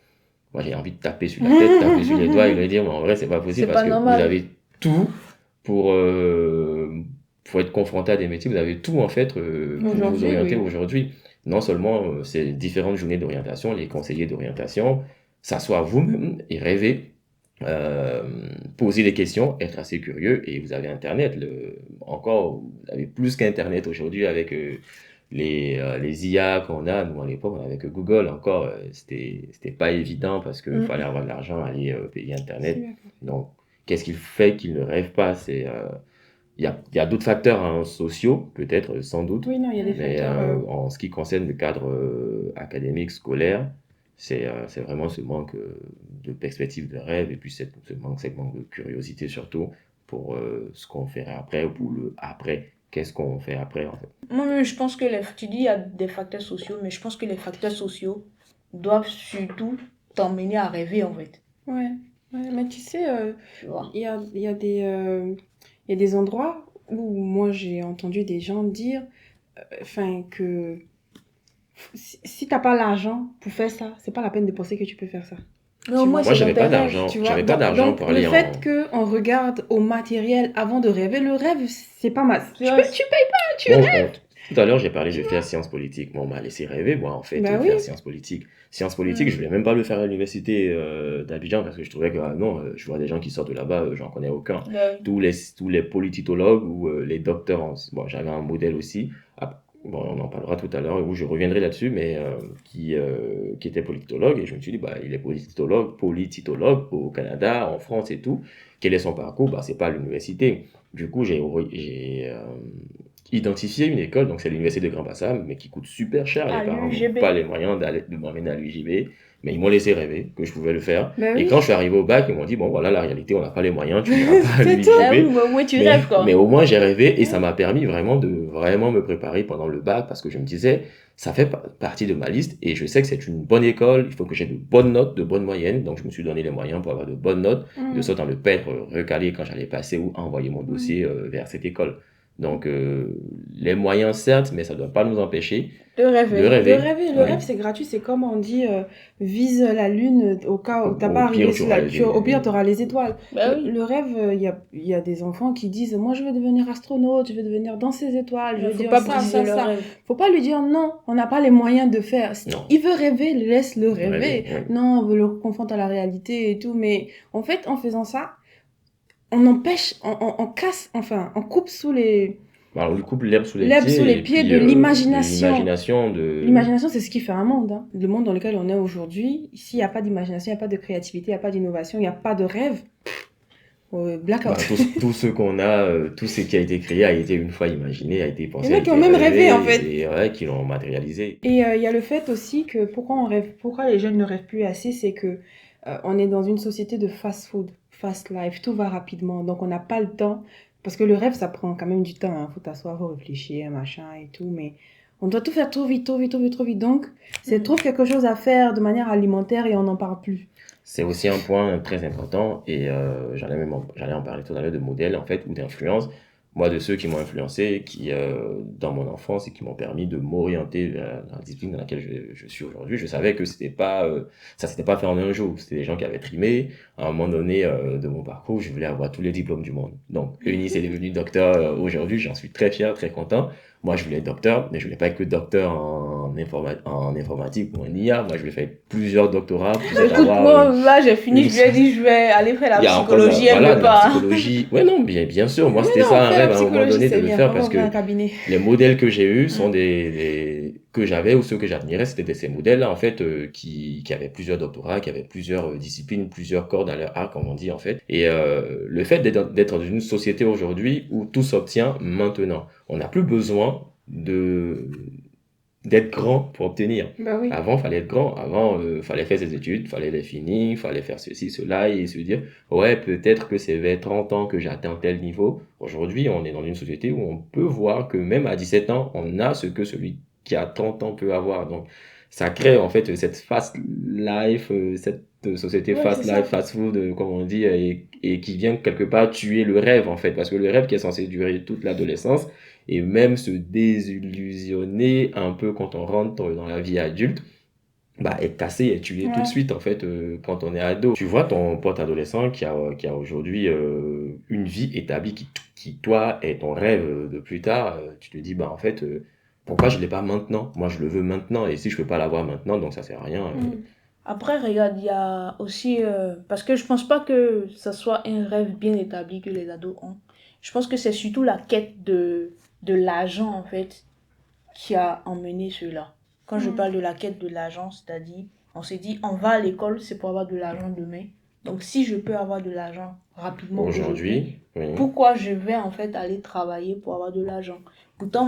moi, j'ai envie de taper sur la tête, taper sur les doigts et lui dire, mais en vrai, c'est pas possible parce que vous avez tout pour être confronté à des métiers, vous avez tout, en fait, pour vous orienter aujourd'hui. Non seulement ces différentes journées d'orientation, les conseillers d'orientation, s'asseoir vous-même et rêver, poser des questions, être assez curieux, et vous avez Internet. Encore, vous avez plus qu'Internet aujourd'hui avec les IA qu'on a. Nous, à l'époque, on avait que Google. Encore, c'était pas évident parce qu'il fallait avoir de l'argent, aller payer Internet. Donc, qu'est-ce qui fait qu'ils ne rêvent pas? Il y a d'autres facteurs sociaux, peut-être, sans doute. Oui, non, il y a des facteurs. En ce qui concerne le cadre académique, scolaire, c'est vraiment ce manque de perspective, de rêve, et puis ce manque de curiosité surtout pour ce qu'on ferait après, ou pour le après. Qu'est-ce qu'on fait après, en fait? Moi, je pense que tu dis il y a des facteurs sociaux, mais je pense que les facteurs sociaux doivent surtout t'emmener à rêver, en fait. Ouais, mais tu sais, il y a des endroits où moi j'ai entendu des gens dire que si t'as pas l'argent pour faire ça, c'est pas la peine de penser que tu peux faire ça. Non, moi, j'avais pas d'argent. J'avais pas d'argent pour aller le fait qu'on regarde au matériel avant de rêver, le rêve, c'est pas mal. Tu payes pas, tu rêves. Tout à l'heure, j'ai parlé de faire sciences politiques. Moi, on m'a laissé rêver, moi, en fait, faire sciences politiques. Sciences politiques, je voulais même pas le faire à l'université d'Abidjan parce que je trouvais que, je vois des gens qui sortent de là-bas, j'en connais aucun. Tous les politologues ou les docteurs, j'avais un modèle aussi. On en parlera tout à l'heure, où je reviendrai là-dessus, mais qui était politologue, et je me suis dit, il est politologue au Canada, en France et tout. Quel est son parcours? C'est pas à l'université. Du coup, j'ai identifié une école, donc c'est l'université de Grand Bassam, mais qui coûte super cher. Les parents n'ont pas les moyens de m'emmener à l'UJB, mais ils m'ont laissé rêver que je pouvais le faire. Et quand je suis arrivé au bac, ils m'ont dit, bon voilà, la réalité, on n'a pas les moyens, tu n'iras pas à l'UJB. Mais au moins, j'ai rêvé, et ça m'a permis vraiment de me préparer pendant le bac, parce que je me disais, ça fait partie de ma liste, et je sais que c'est une bonne école, il faut que j'ai de bonnes notes, de bonnes moyennes, donc je me suis donné les moyens pour avoir de bonnes notes, de sorte à ne pas être recalé quand j'allais passer ou envoyer mon dossier vers cette école. Donc, les moyens, certes, mais ça ne doit pas nous empêcher de rêver. Le rêve, c'est gratuit. C'est comme on dit, vise la lune au cas où tu n'as pas arrivé sur la lune. Au pire, tu auras les étoiles. Le rêve, il y a des enfants qui disent, moi, je veux devenir astronaute, je veux devenir dans ces étoiles, je veux dire ça. Faut pas lui dire non, on n'a pas les moyens de faire. Il veut rêver, laisse-le rêver. Non, on veut le confronter à la réalité et tout. Mais en fait, en faisant ça, on empêche, on casse, on coupe sous les... on lui coupe l'herbe sous les pieds de l'imagination. L'imagination, c'est ce qui fait un monde. Hein. Le monde dans lequel on est aujourd'hui, s'il n'y a pas d'imagination, il n'y a pas de créativité, il n'y a pas d'innovation, il n'y a pas de rêve, blackout. Tout ce qu'on a, tout ce qui a été créé a été une fois imaginé, a été pensé. Il y en a qui ont même rêvé, en fait. Et qui l'ont matérialisé. Et il y a le fait aussi que pourquoi les jeunes ne rêvent plus assez, c'est que on est dans une société de fast-food, fast life, tout va rapidement, donc on n'a pas le temps, parce que le rêve, ça prend quand même du temps, hein. Faut t'asseoir, faut réfléchir, machin et tout, mais on doit tout faire trop vite, donc c'est trouve quelque chose à faire de manière alimentaire et on n'en parle plus. C'est aussi un point très important, et j'allais en parler tout à l'heure, de modèle, en fait, ou d'influence. Moi, de ceux qui m'ont influencé, dans mon enfance, et qui m'ont permis de m'orienter vers la discipline dans laquelle je suis aujourd'hui, je savais que ça s'était pas fait en un jour. C'était des gens qui avaient trimé. À un moment donné de mon parcours, je voulais avoir tous les diplômes du monde. Donc, Eunice est devenue docteur aujourd'hui, j'en suis très fier, très content. Moi, je voulais être docteur, mais je voulais pas être que docteur en informatique ou en IA. Moi, je voulais faire plusieurs doctorats. Là, j'ai fini, je lui ai dit, je vais aller faire la psychologie, elle ne veut pas. La psychologie. Ouais, non, bien sûr. Moi, c'était ça un rêve à un moment donné de le faire, parce que les modèles que j'ai eus sont que j'avais, ou ceux que j'admirais, c'était ces modèles-là, en fait, qui avaient plusieurs doctorats, qui avaient plusieurs disciplines, plusieurs cordes à leur arc, comme on dit, en fait. Et le fait d'être dans une société aujourd'hui où tout s'obtient maintenant, on n'a plus besoin d'être grand pour obtenir. Oui. Avant, fallait être grand. Avant, fallait faire ses études, fallait les finir, fallait faire ceci, cela, et se dire, ouais, peut-être que c'est vers 30 ans que j'atteins tel niveau. Aujourd'hui, on est dans une société où on peut voir que même à 17 ans, on a ce que celui qui a 30 ans peut avoir. Donc, ça crée en fait cette fast life, cette société fast life, fast food, comme on dit, et qui vient quelque part tuer le rêve en fait, parce que le rêve qui est censé durer toute l'adolescence et même se désillusionner un peu quand on rentre dans la vie adulte, est cassé et tué tout de suite en fait quand on est ado. Tu vois ton pote adolescent qui a aujourd'hui une vie établie qui toi est ton rêve de plus tard, tu te dis en fait pourquoi je l'ai pas maintenant? Moi je le veux maintenant et si je peux pas l'avoir maintenant donc ça sert à rien. Après regarde, il y a aussi parce que je pense pas que ça soit un rêve bien établi que les ados ont. Je pense que c'est surtout la quête de l'argent en fait qui a emmené cela. Quand je parle de la quête de l'argent, c'est-à-dire, on s'est dit, on va à l'école, c'est pour avoir de l'argent demain. Donc, si je peux avoir de l'argent rapidement aujourd'hui, pourquoi je vais en fait aller travailler pour avoir de l'argent? Pourtant,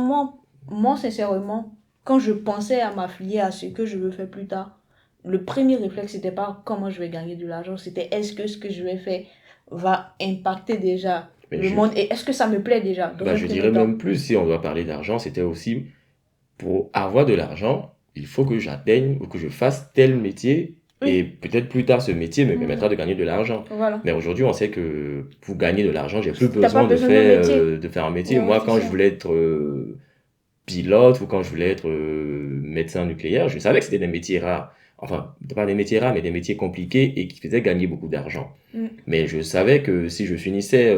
moi, sincèrement, quand je pensais à m'affilier à ce que je veux faire plus tard, le premier réflexe, c'était pas comment je vais gagner de l'argent, c'était est-ce que ce que je vais faire va impacter déjà le monde et est-ce que ça me plaît déjà? Je dirais même plus, si on doit parler d'argent, c'était aussi pour avoir de l'argent, il faut que j'atteigne ou que je fasse tel métier. Et peut-être plus tard, ce métier me permettra de gagner de l'argent. Voilà. Mais aujourd'hui, on sait que pour gagner de l'argent, j'ai plus besoin de faire un métier. Moi, quand je voulais être pilote ou quand je voulais être médecin nucléaire, je savais que c'était des métiers rares. Enfin, pas des métiers rares, mais des métiers compliqués et qui faisaient gagner beaucoup d'argent. Mais je savais que si je finissais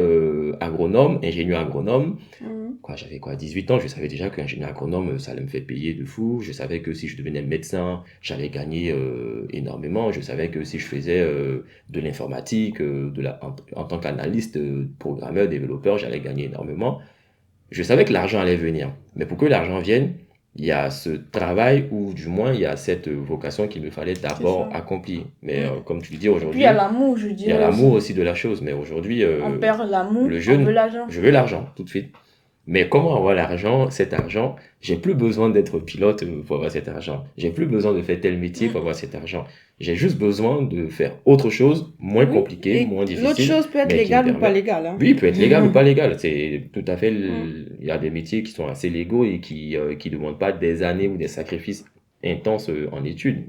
agronome, ingénieur agronome, j'avais 18 ans, je savais déjà qu'ingénieur agronome, ça allait me faire payer de fou. Je savais que si je devenais médecin, j'allais gagner énormément. Je savais que si je faisais de l'informatique, en tant qu'analyste, programmeur, développeur, j'allais gagner énormément. Je savais que l'argent allait venir. Mais pour que l'argent vienne, il y a ce travail, ou du moins, il y a cette vocation qu'il me fallait d'abord accomplir. Mais comme tu le dis aujourd'hui... Puis il y a l'amour, je dirais. Il y a l'amour aussi de la chose. Mais aujourd'hui, on perd l'amour, le jeune, on veut l'argent. Je veux l'argent, tout de suite. Mais comment avoir l'argent, cet argent? J'ai plus besoin d'être pilote pour avoir cet argent. J'ai plus besoin de faire tel métier pour avoir cet argent. J'ai juste besoin de faire autre chose, moins compliqué, moins difficile. L'autre chose peut être légale ou pas légale. Hein. Oui, peut être légal ou pas légal. C'est tout à fait. Il y a des métiers qui sont assez légaux et qui demandent pas des années ou des sacrifices intenses en études.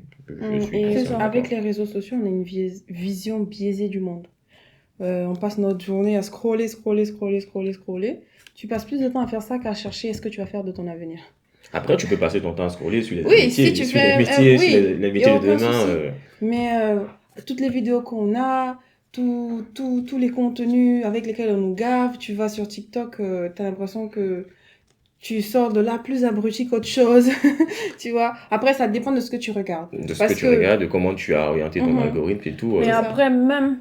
Avec les réseaux sociaux, on a une vision biaisée du monde. On passe notre journée à scroller. Tu passes plus de temps à faire ça qu'à chercher ce que tu vas faire de ton avenir. Après, tu peux passer ton temps à scroller sur les métiers, sur les métiers de demain. Mais toutes les vidéos qu'on a, tous les contenus avec lesquels on nous gave, tu vas sur TikTok, tu as l'impression que tu sors de là plus abruti qu'autre chose. Tu vois. Après, ça dépend de ce que tu regardes. De ce que tu regardes, de comment tu as orienté ton algorithme et tout. Mais après, même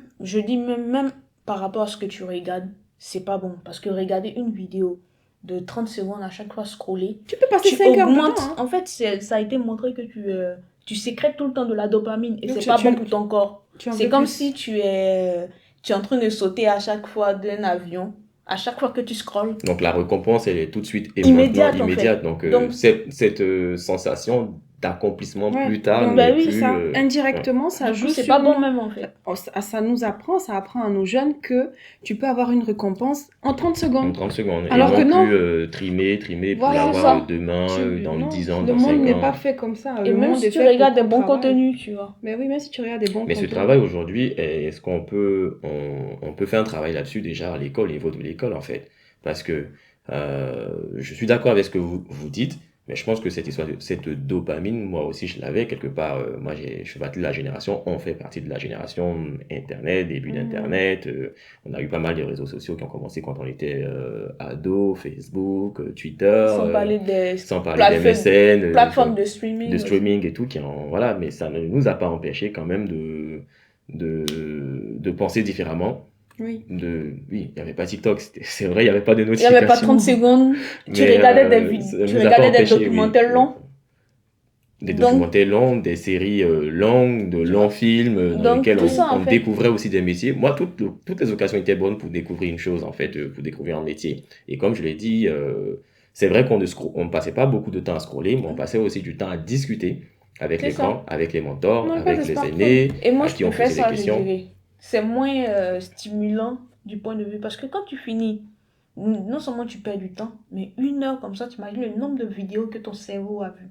par rapport à ce que tu regardes, c'est pas bon. Parce que regarder une vidéo de 30 secondes à chaque fois scroller, tu peux passer 5 heures dedans, hein. En fait, ça a été montré que tu sécrètes tout le temps de la dopamine et c'est pas bon pour ton corps. C'est comme si tu es en train de sauter à chaque fois d'un avion, à chaque fois que tu scrolles. Donc la récompense, elle est tout de suite immédiate. Donc cette sensation d'accomplissement plus tard. Indirectement, ça joue. C'est pas bon même en fait. Ça apprend à nos jeunes que tu peux avoir une récompense en 30 secondes. En 30 secondes. Alors et que non. Plus trimer pour l'avoir demain, dans 10 ans, dans 5 ans. Le monde n'est pas fait comme ça. Et même si tu regardes des bons contenus, tu vois. Mais oui, même si tu regardes des bons contenus. Mais ce travail aujourd'hui, est-ce qu'on peut, on peut faire un travail là-dessus déjà à l'école, au niveau de l'école en fait. Parce que je suis d'accord avec ce que vous dites. Mais je pense que cette histoire, cette dopamine, moi aussi, je l'avais quelque part. Moi, je fais partie de la génération, on fait partie de la génération Internet, début d'Internet. On a eu pas mal de réseaux sociaux qui ont commencé quand on était ado, Facebook, Twitter. Sans parler des MSN. Plateformes de streaming. De streaming et tout. Voilà, mais ça ne nous a pas empêché quand même de penser différemment. Oui, il n'y avait pas TikTok, c'est vrai, il n'y avait pas de notification. Il n'y avait pas 30 secondes, tu regardais des documentaires longs. Des documentaires longs, des séries longues, de longs films dans lesquels on découvrait aussi des métiers. Moi, toutes les occasions étaient bonnes pour découvrir une chose, en fait, pour découvrir un métier. Et comme je l'ai dit, c'est vrai qu'on ne passait pas beaucoup de temps à scroller, mais on passait aussi du temps à discuter avec les grands, avec les mentors, avec les aînés, et moi, à qui on posait des questions. C'est moins stimulant du point de vue. Parce que quand tu finis, non seulement tu perds du temps, mais 1 heure comme ça, tu imagines le nombre de vidéos que ton cerveau a vu.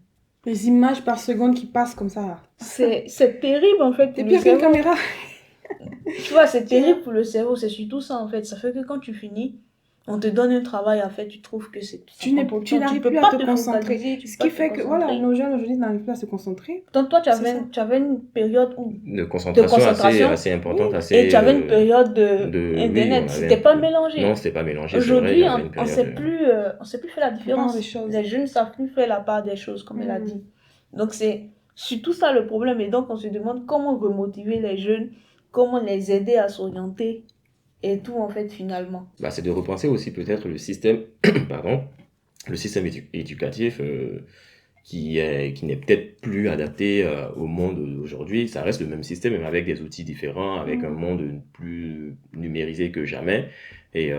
Les images par seconde qui passent comme ça. C'est terrible en fait. Et puis il y a une caméra. Tu vois, c'est terrible pour le cerveau, c'est surtout ça en fait. Ça fait que quand tu finis, on te donne un travail en fait, tu trouves que c'est... Tu n'arrives plus à te concentrer. Ce qui fait que voilà, nos jeunes aujourd'hui n'arrivent plus à se concentrer. Donc toi, tu avais une période où... de concentration assez importante. Oui. Et tu avais une période de Internet. C'était pas mélangé. Non, c'était pas mélangé. Aujourd'hui, on ne sait plus faire la différence. Les jeunes ne savent plus faire la part des choses, comme elle a dit. Donc c'est surtout ça le problème. Et donc on se demande comment remotiver les jeunes, comment les aider à s'orienter et tout en fait finalement. C'est de repenser aussi peut-être le système, le système éducatif qui n'est peut-être plus adapté au monde d'aujourd'hui. Ça reste le même système, mais avec des outils différents, avec un monde plus numérisé que jamais. Et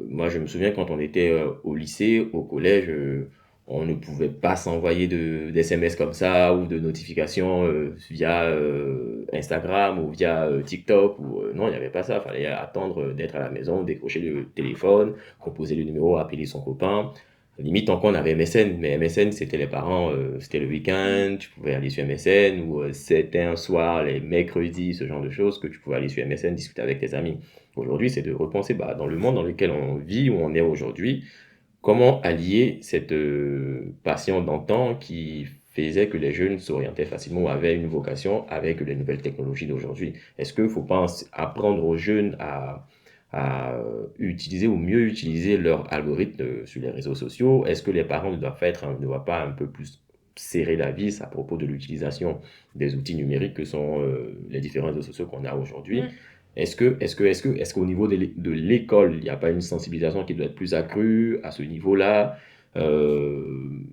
moi, je me souviens quand on était au lycée, au collège, on ne pouvait pas s'envoyer d'SMS comme ça ou de notifications via Instagram ou via TikTok. Non, il n'y avait pas ça. Il fallait attendre d'être à la maison, décrocher le téléphone, composer le numéro, appeler son copain. Limite, encore on avait MSN, mais MSN, c'était les parents, c'était le week-end, tu pouvais aller sur MSN, ou c'était un soir, les mercredis, ce genre de choses, que tu pouvais aller sur MSN, discuter avec tes amis. Aujourd'hui, c'est de repenser dans le monde dans lequel on vit, où on est aujourd'hui, comment allier cette passion d'antan qui faisait que les jeunes s'orientaient facilement ou avaient une vocation avec les nouvelles technologies d'aujourd'hui. Est-ce qu'il ne faut pas apprendre aux jeunes à utiliser ou mieux utiliser leur algorithme sur les réseaux sociaux? Est-ce que les parents ne doivent pas un peu plus serrer la vis à propos de l'utilisation des outils numériques que sont les différents réseaux sociaux qu'on a aujourd'hui? Est-ce qu'au niveau de l'école, il n'y a pas une sensibilisation qui doit être plus accrue à ce niveau-là?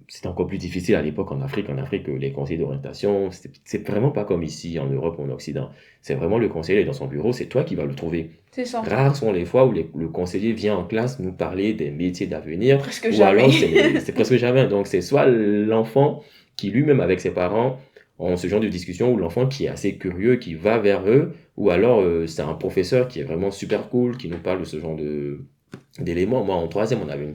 C'est encore plus difficile à l'époque en Afrique. En Afrique, les conseillers d'orientation, c'est vraiment pas comme ici en Europe ou en Occident. C'est vraiment le conseiller dans son bureau, c'est toi qui vas le trouver. C'est ça. Rares sont les fois où le conseiller vient en classe nous parler des métiers d'avenir. Presque jamais. Alors c'est presque jamais. Donc c'est soit l'enfant qui lui-même avec ses parents ont ce genre de discussion, ou l'enfant qui est assez curieux, qui va vers eux, ou alors c'est un professeur qui est vraiment super cool, qui nous parle de ce genre d'éléments. Moi en troisième, on avait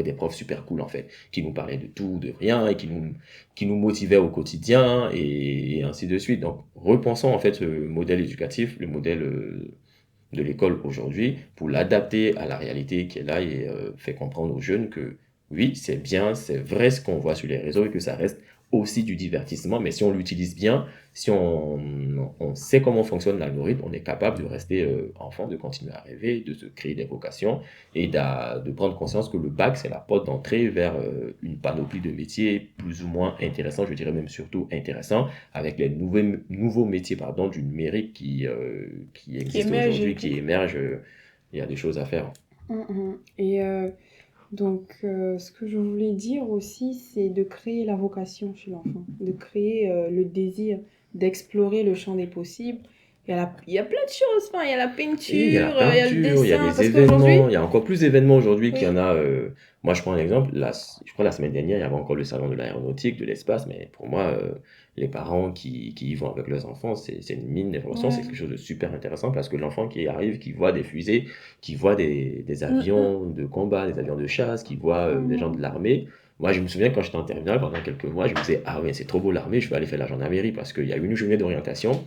des profs super cool en fait, qui nous parlaient de tout, de rien, et qui nous motivaient au quotidien, et ainsi de suite. Donc repensons en fait ce modèle éducatif, le modèle de l'école aujourd'hui, pour l'adapter à la réalité qui est là, et fait comprendre aux jeunes que oui, c'est bien, c'est vrai ce qu'on voit sur les réseaux, et que ça reste aussi du divertissement, mais si on l'utilise bien, si on sait comment fonctionne l'algorithme, on est capable de rester enfant, de continuer à rêver, de se créer des vocations, et de prendre conscience que le bac, c'est la porte d'entrée vers une panoplie de métiers plus ou moins intéressants, je dirais même surtout intéressants, avec les nouveaux métiers du numérique qui existent aujourd'hui, qui émergent. Il y a des choses à faire. Et donc, ce que je voulais dire aussi, c'est de créer la vocation chez l'enfant, de créer le désir d'explorer le champ des possibles. Il y a plein de choses, il y a la peinture, il y a le dessin. Il y a des événements, il y a encore plus d'événements aujourd'hui qu'il y en a. Moi, je prends un exemple, je crois la semaine dernière, il y avait encore le salon de l'aéronautique, de l'espace, mais pour moi, les parents qui y vont avec leurs enfants, c'est une mine d'informations, c'est quelque chose de super intéressant, parce que l'enfant qui arrive, qui voit des fusées, qui voit des avions de combat, des avions de chasse, qui voit des gens de l'armée. Moi, je me souviens quand j'étais en terminale, pendant quelques mois, je me disais, ah ouais, c'est trop beau l'armée, je vais aller faire la gendarmerie, parce qu'il y a eu une journée d'orientation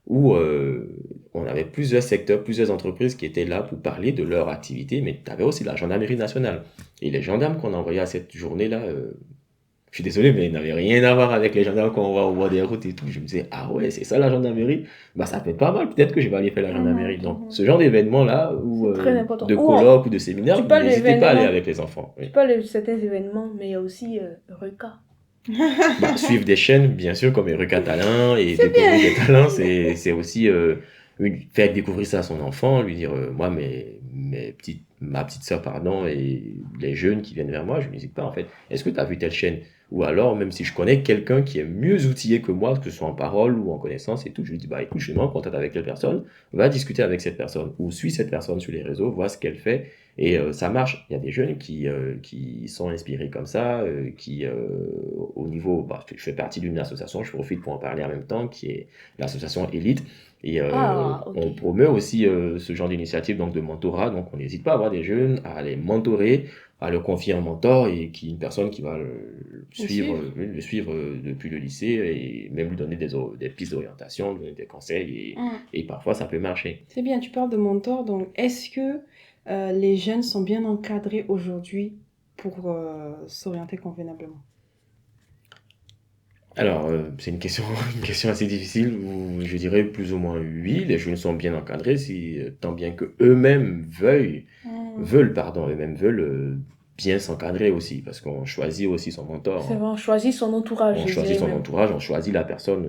où on avait plusieurs secteurs, plusieurs entreprises qui étaient là pour parler de leur activité, mais tu avais aussi la gendarmerie nationale. Et les gendarmes qu'on a envoyés à cette journée-là, je suis désolé, mais ils n'avaient rien à voir avec les gendarmes qu'on voit au bord des routes et tout. Je me disais, ah ouais, c'est ça la gendarmerie? Ça peut être pas mal, peut-être que je vais aller faire la gendarmerie. Donc, ce genre d'événement-là, ou de colloques ou de séminaires, n'hésitez pas à aller avec les enfants. Tu parles de certains événements, mais il y a aussi Eureka. Suivre des chaînes, bien sûr, comme Eureka Talent, et découvrir des talents, c'est aussi faire découvrir ça à son enfant, lui dire, moi, ma petite sœur, et les jeunes qui viennent vers moi, je n'hésite pas, en fait. Est-ce que tu as vu telle chaîne? Ou alors, même si je connais quelqu'un qui est mieux outillé que moi, que ce soit en parole ou en connaissance et tout, je lui dis, écoute, je suis en contact avec telle personne, va discuter avec cette personne, ou suis cette personne sur les réseaux, vois ce qu'elle fait, Et ça marche. Il y a des jeunes qui sont inspirés comme ça, au niveau... je fais partie d'une association, je profite pour en parler en même temps, qui est l'association Elite. Et on promeut aussi ce genre d'initiative donc de mentorat. Donc on n'hésite pas à avoir des jeunes, à les mentorer, à leur confier un mentor et une personne qui va le suivre depuis le lycée et même lui donner des pistes d'orientation, des conseils et parfois ça peut marcher. C'est bien, tu parles de mentor, donc est-ce que les jeunes sont bien encadrés aujourd'hui pour s'orienter convenablement? Alors, c'est une question assez difficile où je dirais plus ou moins oui, les jeunes sont bien encadrés, tant bien que eux-mêmes veulent bien s'encadrer aussi, parce qu'on choisit aussi son mentor. C'est vrai, on choisit son entourage. On choisit son entourage, on choisit la personne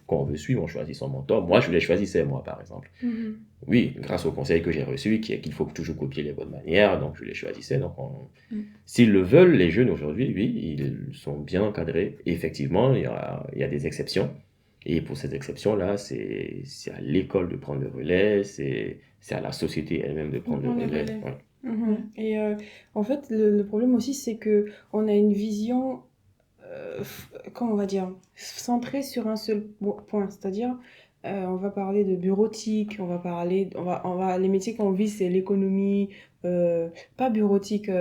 qu'on veut suivre, on choisit son mentor. Moi, je les choisissais, moi, par exemple. Mm-hmm. Oui, grâce au conseil que j'ai reçu, qui est qu'il faut toujours copier les bonnes manières, donc je les choisissais. Donc, s'ils le veulent, les jeunes aujourd'hui, oui, ils sont bien encadrés. Et effectivement, il y a des exceptions. Et pour ces exceptions-là, c'est à l'école de prendre le relais, c'est à la société elle-même de prendre le relais. Ouais. Mm-hmm. Et en fait, le problème aussi, c'est que on a une vision, comment on va dire, centrée sur un seul point. C'est-à-dire, on va parler de bureautique, les métiers qu'on vise, c'est l'économie, pas bureautique,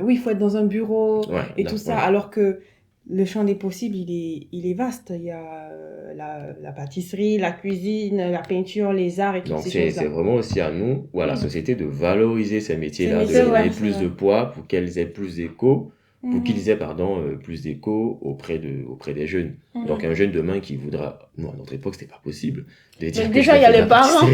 oui, il faut être dans un bureau et tout ça, alors que le champ des possibles, il est vaste. Il y a la pâtisserie, la cuisine, la peinture, les arts et toutes ces choses-là. C'est vraiment aussi à nous ou à la société de valoriser ces métiers-là, de leur donner plus de poids pour qu'elles aient plus d'écho, qu'ils aient plus d'écho auprès des jeunes. Donc un jeune demain qui voudra... Nous, à notre époque, c'était pas possible de dire déjà, il y a les parents.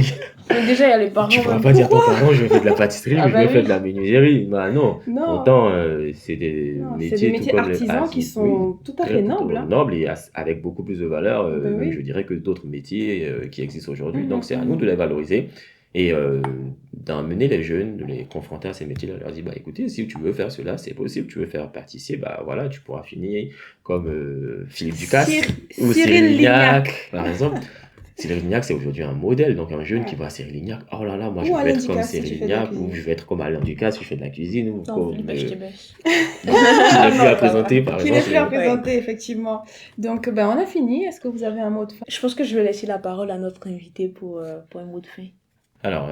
Déjà, il y a les parents. Tu pourras pas dire à ton parent, je fais de la pâtisserie, je vais faire de la menuiserie. Bah non. Pourtant, c'est des métiers artisans qui sont tout à fait nobles. Nobles et avec beaucoup plus de valeur, même, je dirais, que d'autres métiers qui existent aujourd'hui. Donc c'est à nous de les valoriser et d'emmener les jeunes, de les confronter à ces métiers-là, leur dire, écoutez, si tu veux faire cela, c'est possible, tu veux faire pâtissier, voilà, tu pourras finir comme Philippe Ducasse ou Cyril Lignac, par exemple. Cyril Lignac, c'est aujourd'hui un modèle, donc un jeune qui voit Cyril Lignac, oh là là, moi je vais être comme Cyril Lignac, ou je vais être comme Alain Ducasse, je fais de la cuisine, ou comme... Qui n'est plus à présenter, par exemple. Qui n'est plus à présenter, effectivement. Donc, on a fini. Est-ce que vous avez un mot de fin? Je pense que je vais laisser la parole à notre invité pour un mot de fin. Alors,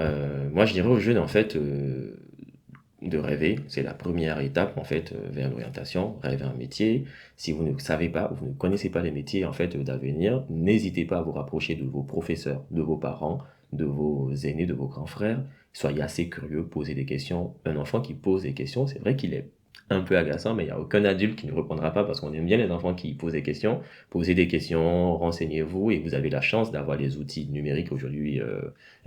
moi je dirais aux jeunes, en fait, de rêver, c'est la première étape en fait vers l'orientation, rêver un métier. Si vous ne savez pas, vous ne connaissez pas les métiers en fait d'avenir, n'hésitez pas à vous rapprocher de vos professeurs, de vos parents, de vos aînés, de vos grands frères. Soyez assez curieux, posez des questions. Un enfant qui pose des questions, c'est vrai qu'il est un peu agaçant, mais il n'y a aucun adulte qui ne répondra pas parce qu'on aime bien les enfants qui posent des questions. Posez des questions, renseignez-vous et vous avez la chance d'avoir les outils numériques aujourd'hui,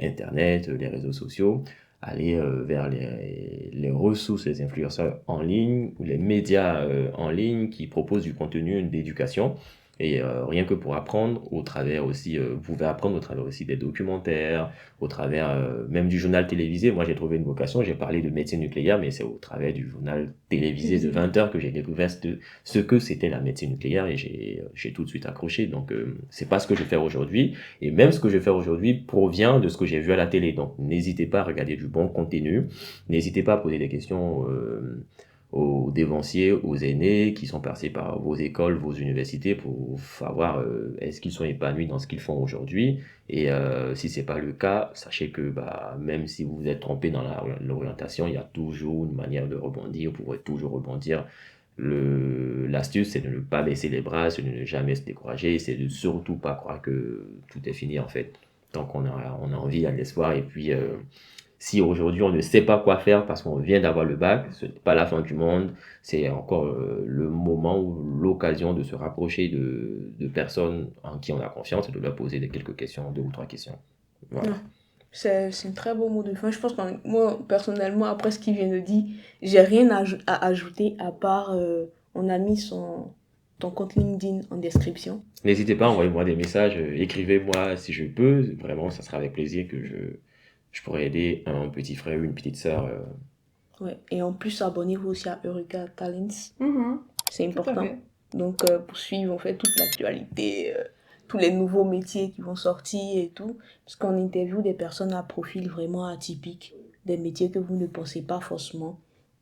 Internet, les réseaux sociaux. Aller vers les ressources, les influenceurs en ligne ou les médias en ligne qui proposent du contenu d'éducation. Et rien que pour apprendre, au travers aussi, vous pouvez apprendre au travers aussi des documentaires, au travers même du journal télévisé. Moi, j'ai trouvé une vocation, j'ai parlé de médecine nucléaire, mais c'est au travers du journal télévisé de 20 heures que j'ai découvert ce que c'était la médecine nucléaire et j'ai tout de suite accroché. Donc, c'est pas ce que je fais aujourd'hui. Et même ce que je fais aujourd'hui provient de ce que j'ai vu à la télé. Donc, n'hésitez pas à regarder du bon contenu. N'hésitez pas à poser des questions aux dévanciers, aux aînés qui sont passés par vos écoles, vos universités pour savoir est-ce qu'ils sont épanouis dans ce qu'ils font aujourd'hui. Et si c'est pas le cas, sachez que même si vous vous êtes trompé dans l'orientation, il y a toujours une manière de rebondir, vous pourrez toujours rebondir. L'astuce, c'est de ne pas baisser les bras, c'est de ne jamais se décourager, c'est de surtout pas croire que tout est fini en fait. Tant qu'on a envie, il y a de l'espoir et puis... si aujourd'hui on ne sait pas quoi faire parce qu'on vient d'avoir le bac, ce n'est pas la fin du monde, c'est encore le moment ou l'occasion de se rapprocher de personnes en qui on a confiance et de leur poser quelques questions, 2 ou 3 questions. Voilà. C'est un très beau mot de fin. Je pense que moi, personnellement, après ce qu'il vient de dire, j'ai rien à ajouter à part on a mis ton compte LinkedIn en description. N'hésitez pas, envoyez-moi des messages, écrivez-moi si je peux, vraiment ça sera avec plaisir que je pourrais aider un petit frère ou une petite sœur. Ouais. Et en plus, abonnez-vous aussi à Eureka Talents. C'est important. Donc, pour suivre en fait toute l'actualité, tous les nouveaux métiers qui vont sortir et tout. Parce qu'on interviewe des personnes à profil vraiment atypique. des métiers que vous ne pensez pas forcément.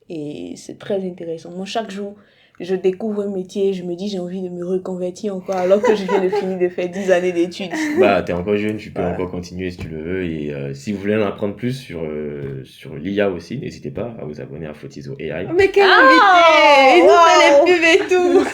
Et c'est très intéressant. Moi, chaque jour, je découvre un métier, je me dis j'ai envie de me reconvertir encore alors que je viens de finir de faire 10 années d'études. Bah, t'es encore jeune, tu peux encore continuer si tu le veux. Et si vous voulez en apprendre plus sur l'IA aussi, n'hésitez pas à vous abonner à Fotizo AI. Mais quel invité! Il nous fait les pubs et tout!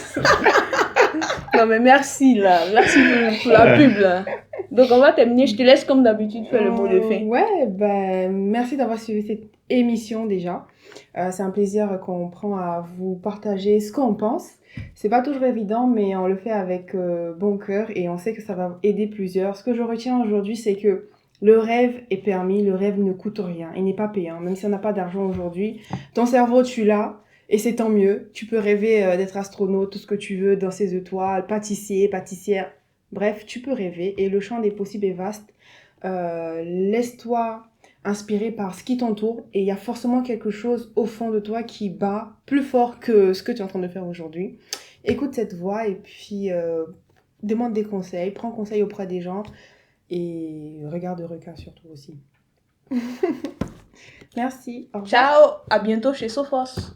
Non mais merci là, merci pour la pub là. Donc on va terminer, je te laisse comme d'habitude faire le mot de fin. Ouais, ben merci d'avoir suivi cette émission déjà. C'est un plaisir qu'on prend à vous partager ce qu'on pense. C'est pas toujours évident, mais on le fait avec bon cœur et on sait que ça va aider plusieurs. Ce que je retiens aujourd'hui, c'est que le rêve est permis, le rêve ne coûte rien, il n'est pas payant. Même si on n'a pas d'argent aujourd'hui, ton cerveau tu l'as et c'est tant mieux. Tu peux rêver d'être astronaute, tout ce que tu veux, dans ces étoiles, pâtissier, pâtissière. Bref, tu peux rêver et le champ des possibles est vaste. Laisse-toi inspiré par ce qui t'entoure et il y a forcément quelque chose au fond de toi qui bat plus fort que ce que tu es en train de faire aujourd'hui. Écoute cette voix et puis demande des conseils, prends conseil auprès des gens et regarde Eureka surtout aussi. Merci. Ciao, à bientôt chez Sophos.